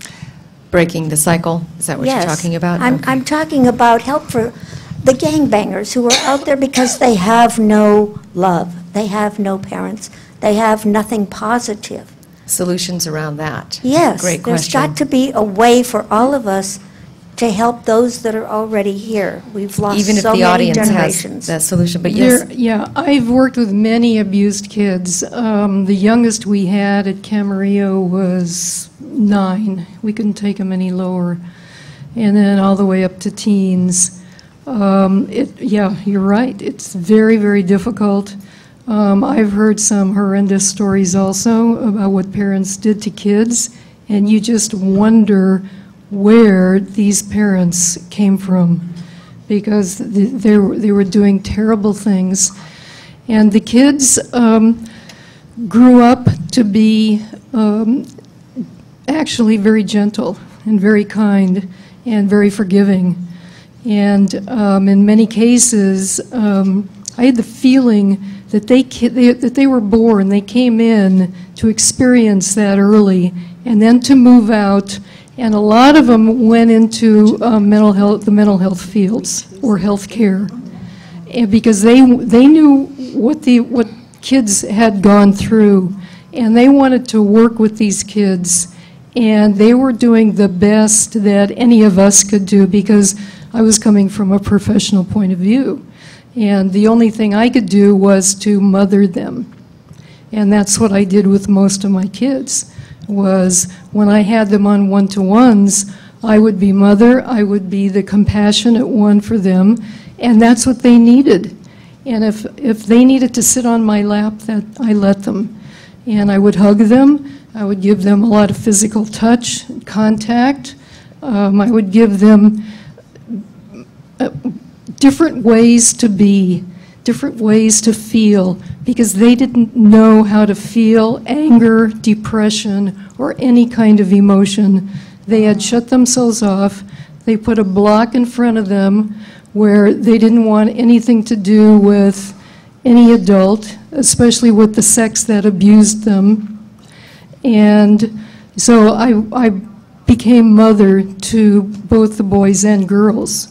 Breaking the cycle, is that what Yes. you're talking about? I'm talking about help for the gangbangers who are out there because they have no love, they have no parents, they have nothing positive. Solutions around that. Yes, Great there's question. got to be a way for all of us to help those that are already here. We've lost Even if so the many audience generations. has that solution, but yes. Yeah, I've worked with many abused kids. The youngest we had at Camarillo was 9. We couldn't take them any lower. And then all the way up to teens. Yeah, you're right. It's very, very difficult. I've heard some horrendous stories also about what parents did to kids, and you just wonder where these parents came from, because they were doing terrible things. And the kids grew up to be actually very gentle and very kind and very forgiving. And in many cases, I had the feeling that they were born, they came in to experience that early, and then to move out. And a lot of them went into the mental health fields or health care, and because they knew what kids had gone through, and they wanted to work with these kids, and they were doing the best that any of us could do, because I was coming from a professional point of view, and the only thing I could do was to mother them. And that's what I did with most of my kids. Was when I had them on one-to-ones, I would be mother, I would be the compassionate one for them, and that's what they needed. And if they needed to sit on my lap, that I let them. And I would hug them, I would give them a lot of physical touch, contact, I would give them different ways to be, different ways to feel, because they didn't know how to feel anger, depression, or any kind of emotion. They had shut themselves off. They put a block in front of them where they didn't want anything to do with any adult, especially with the sex that abused them. And so I became mother to both the boys and girls.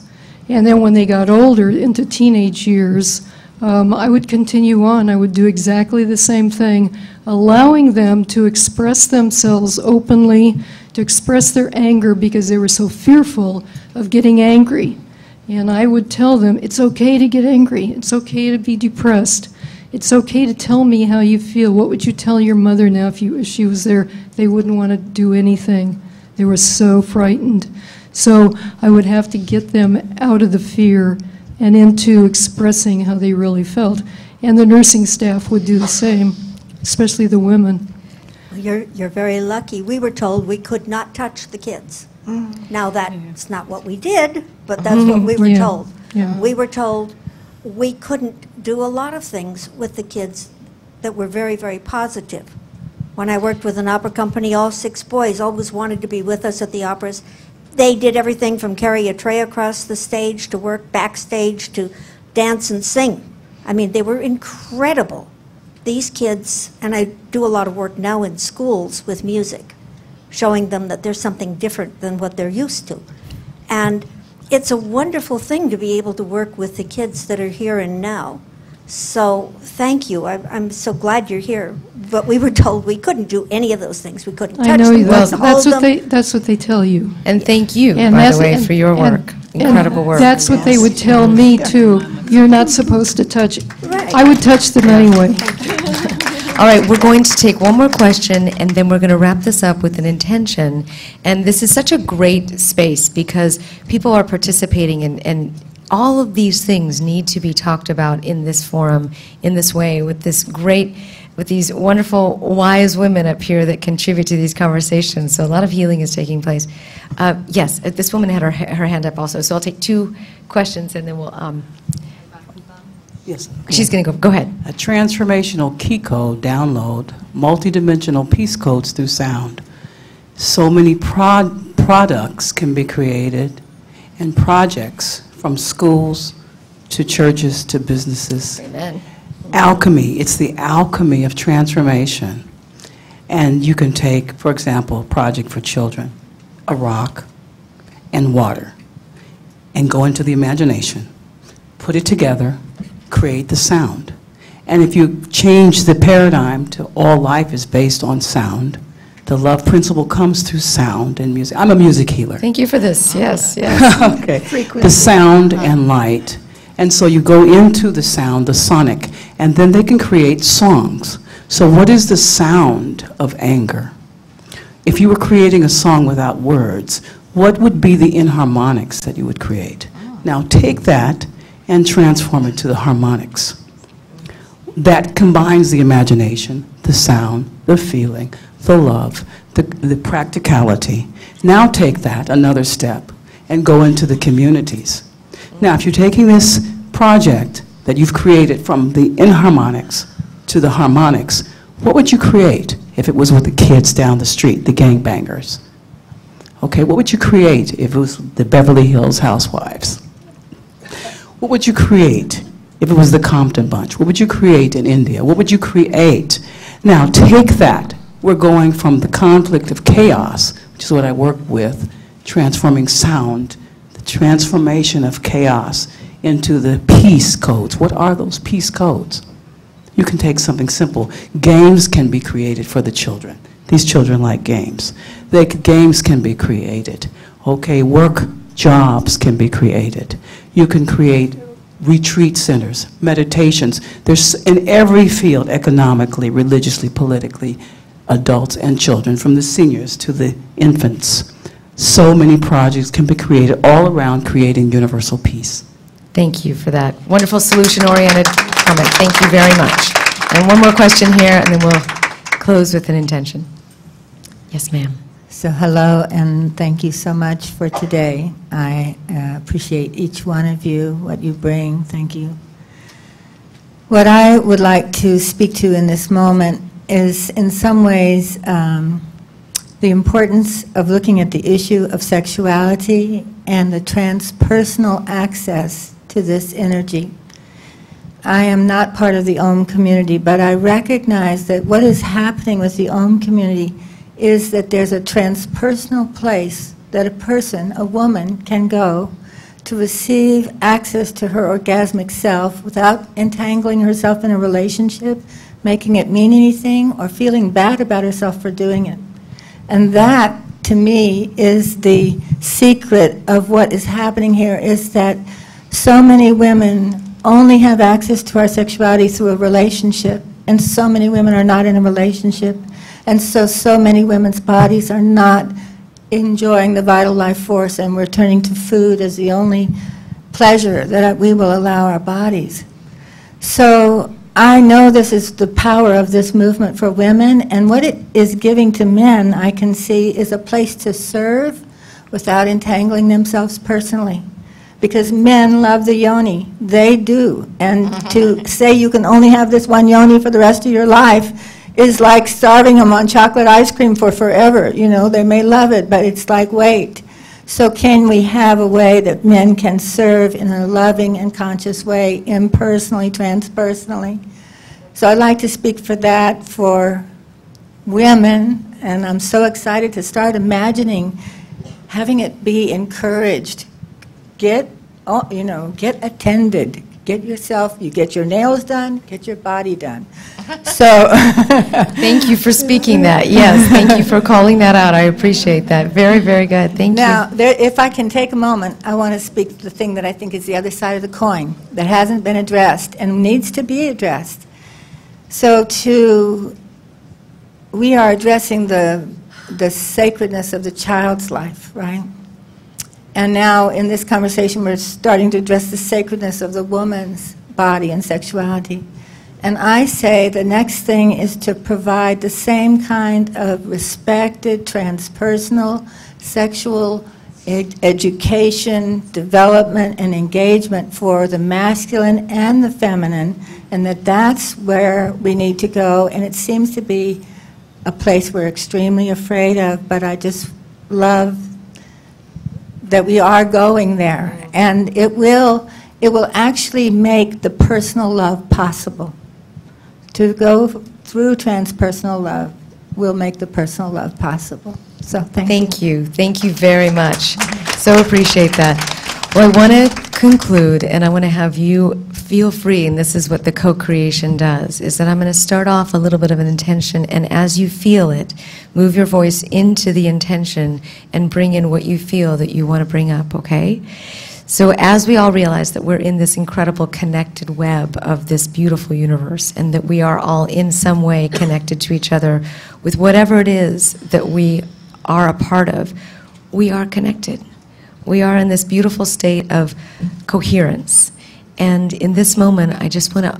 And then when they got older, into teenage years, I would continue on. I would do exactly the same thing, allowing them to express themselves openly, to express their anger because they were so fearful of getting angry. And I would tell them, it's okay to get angry. It's okay to be depressed. It's okay to tell me how you feel. What would you tell your mother now if she was there? They wouldn't want to do anything. They were so frightened. So I would have to get them out of the fear and into expressing how they really felt. And the nursing staff would do the same, especially the women. Well, you're very lucky. We were told we could not touch the kids. Now that's not what we did, but that's what we were told. Yeah. We were told we couldn't do a lot of things with the kids that were very, very positive. When I worked with an opera company, all 6 boys always wanted to be with us at the operas. They did everything from carry a tray across the stage to work backstage to dance and sing. I mean, they were incredible. These kids, and I do a lot of work now in schools with music, showing them that there's something different than what they're used to. And it's a wonderful thing to be able to work with the kids that are here and now, So thank you. I'm so glad you're here. But we were told we couldn't do any of those things. We couldn't touch I know them, you. couldn't hold them. That's what they tell you. And thank you, And by that's- the way, and- for your work. and Incredible work. That's what they would tell me, too. You're not supposed to touch it. I would touch them anyway. All right, we're going to take one more question, and then we're going to wrap this up with an intention. And this is such a great space because people are participating, and all of these things need to be talked about in this forum, in this way, with these wonderful, wise women up here that contribute to these conversations. So a lot of healing is taking place. Yes, this woman had her hand up also. So I'll take two questions, and then we'll... Yes. She's going to go ahead. A transformational key code download, multidimensional peace codes through sound. So many products can be created and projects from schools to churches to businesses. Amen. Alchemy, it's the alchemy of transformation. And you can take, for example, a project for children, a rock and water, and go into the imagination, put it together, create the sound. And if you change the paradigm to all life is based on sound, the love principle comes through sound and music. I'm a music healer. Thank you for this. Yes, yes. Okay. The sound and light. And so you go into the sound, the sonic, and then they can create songs. So what is the sound of anger? If you were creating a song without words, what would be the inharmonics that you would create? Now take that and transform it to the harmonics. That combines the imagination, the sound, the feeling, the love, the practicality. Now take that another step and go into the communities. Now, if you're taking this project that you've created from the inharmonics to the harmonics, what would you create if it was with the kids down the street, the gangbangers? Okay, what would you create if it was the Beverly Hills Housewives? What would you create if it was the Compton Bunch? What would you create in India? What would you create? Now, take that. We're going from the conflict of chaos, which is what I work with, transforming sound, the transformation of chaos into the peace codes. What are those peace codes? You can take something simple. Games can be created for the children. These children like games. Games can be created. Okay, work jobs can be created. You can create retreat centers, meditations. There's in every field, economically, religiously, politically, adults and children, from the seniors to the infants. So many projects can be created all around creating universal peace. Thank you for that wonderful solution-oriented comment. Thank you very much. And one more question here, and then we'll close with an intention. Yes, ma'am. So hello, and thank you so much for today. I appreciate each one of you, what you bring. Thank you. What I would like to speak to in this moment is, in some ways, the importance of looking at the issue of sexuality and the transpersonal access to this energy. I am not part of the Om community, but I recognize that what is happening with the Om community is that there's a transpersonal place that a person, a woman, can go to receive access to her orgasmic self without entangling herself in a relationship, making it mean anything, or feeling bad about herself for doing it. And that, to me, is the secret of what is happening here, is that so many women only have access to our sexuality through a relationship, and so many women are not in a relationship. And so many women's bodies are not enjoying the vital life force, and we're turning to food as the only pleasure that we will allow our bodies. So I know this is the power of this movement for women, and what it is giving to men, I can see, is a place to serve without entangling themselves personally. Because men love the yoni. They do. And to say you can only have this one yoni for the rest of your life is like starving them on chocolate ice cream for forever. You know, they may love it, but it's like, wait. So can we have a way that men can serve in a loving and conscious way, impersonally, transpersonally? So I'd like to speak for that for women, and I'm so excited to start imagining having it be encouraged. Get attended. Get yourself, you get your nails done, get your body done. So, thank you for speaking that. Yes, thank you for calling that out. I appreciate that. Very, very good. Thank now, you. if I can take a moment, I want to speak to the thing that I think is the other side of the coin that hasn't been addressed and needs to be addressed. So we are addressing the sacredness of the child's life, right? And now in this conversation we're starting to address the sacredness of the woman's body and sexuality. And I say the next thing is to provide the same kind of respected, transpersonal, sexual education, development, and engagement for the masculine and the feminine, and that's where we need to go. And it seems to be a place we're extremely afraid of, but I just love that we are going there. And it will actually make the personal love possible. To go through transpersonal love will make the personal love possible. So thank you. Thank you very much. So appreciate that. Well, I want to conclude, and I want to have you feel free, and this is what the co-creation does, is that I'm going to start off a little bit of an intention, and as you feel it, move your voice into the intention and bring in what you feel that you want to bring up, okay? So as we all realize that we're in this incredible connected web of this beautiful universe, and that we are all in some way connected to each other with whatever it is that we are a part of, we are connected. We are in this beautiful state of coherence. And in this moment, I just want to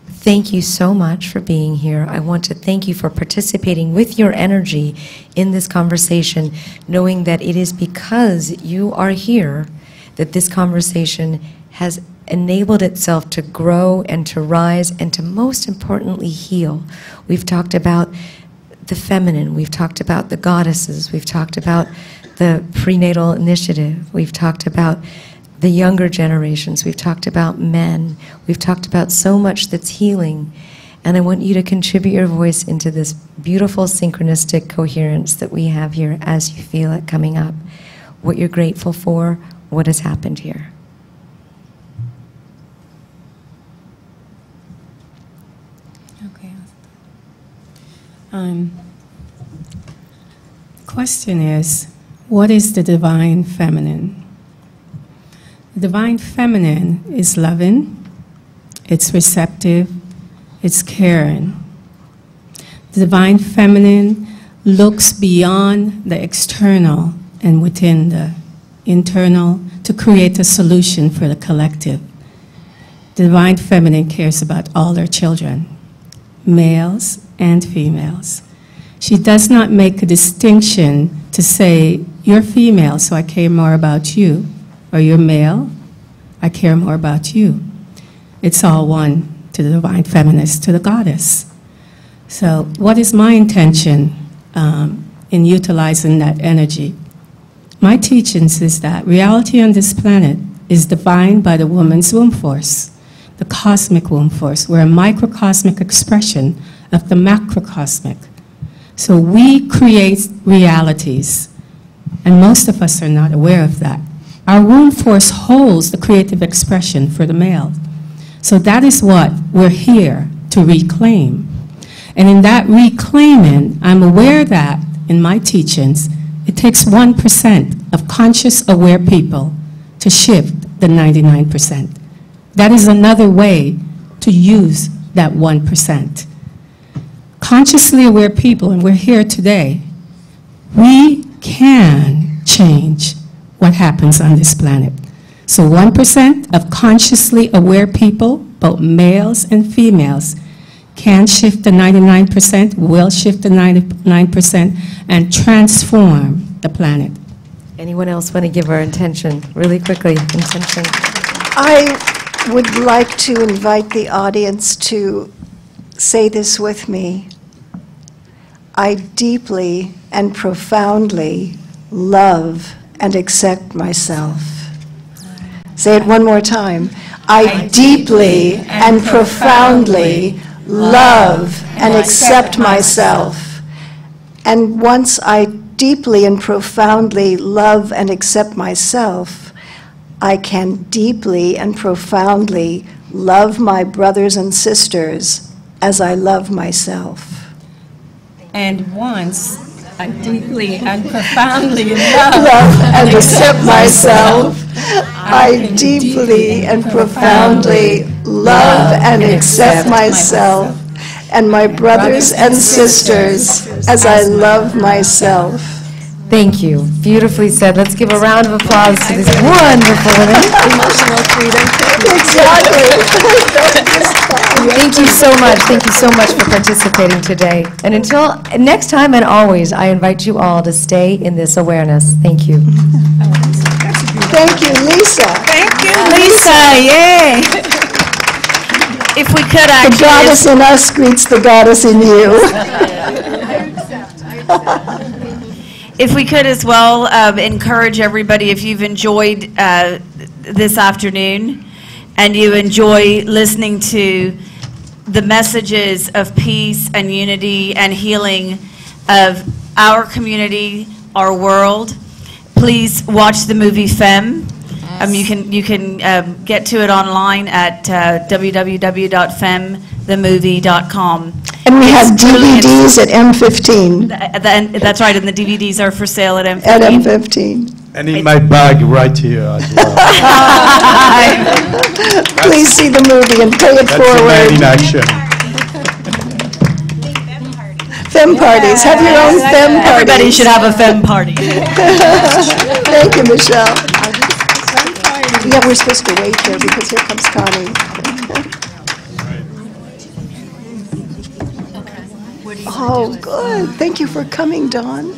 thank you so much for being here. I want to thank you for participating with your energy in this conversation, knowing that it is because you are here that this conversation has enabled itself to grow and to rise and to, most importantly, heal. We've talked about the feminine, we've talked about the goddesses, we've talked about the prenatal initiative, we've talked about the younger generations, we've talked about men, we've talked about so much that's healing, and I want you to contribute your voice into this beautiful synchronistic coherence that we have here as you feel it coming up, what you're grateful for, what has happened here. Okay. Question is, what is the divine feminine? The divine feminine is loving, it's receptive, it's caring. The divine feminine looks beyond the external and within the internal to create a solution for the collective. The divine feminine cares about all their children, males and females. She does not make a distinction to say, you're female, so I care more about you, or you're male, I care more about you. It's all one to the divine feminist, to the goddess. So what is my intention in utilizing that energy? My teachings is that reality on this planet is defined by the woman's womb force, the cosmic womb force. We're a microcosmic expression of the macrocosmic. So we create realities, and most of us are not aware of that. Our womb force holds the creative expression for the male. So that is what we're here to reclaim. And in that reclaiming, I'm aware that, in my teachings, it takes 1% of conscious, aware people to shift the 99%. That is another way to use that 1%. Consciously aware people, and we're here today, we can change what happens on this planet. So 1% of consciously aware people, both males and females, can shift the 99%, will shift the 99%, and transform the planet. Anyone else want to give our intention really quickly? Intention. I would like to invite the audience to say this with me. I deeply and profoundly love and accept myself. Say it one more time. I deeply and profoundly love and accept myself. And once I deeply and profoundly love and accept myself, I can deeply and profoundly love my brothers and sisters as I love myself. And once I deeply and profoundly love and accept myself, I deeply and profoundly love and accept myself and my brothers and sisters as I love myself. Thank you. Beautifully said. Let's give a round of applause to these wonderful women. Emotional freedom. Exactly. Thank you so much. Thank you so much for participating today. And until next time and always, I invite you all to stay in this awareness. Thank you. Thank you, Lisa. Thank you, Lisa. Yay. If we could actually... The goddess in us greets the goddess in you. If we could as well encourage everybody, if you've enjoyed this afternoon and you enjoy listening to the messages of peace and unity and healing of our community, our world, please watch the movie Femme. You can get to it online at www.femthemovie.com. And we have DVDs at M15. That's right, and the DVDs are for sale at M15. At M15. And in my bag right here as well. Please see the movie and pay it That's forward. a man in action. Femme parties. Have your own femme parties. Everybody should have a femme party. Thank you, Michelle. Yeah, we're supposed to wait there because here comes Connie. Oh, good. Thank you for coming, Dawn.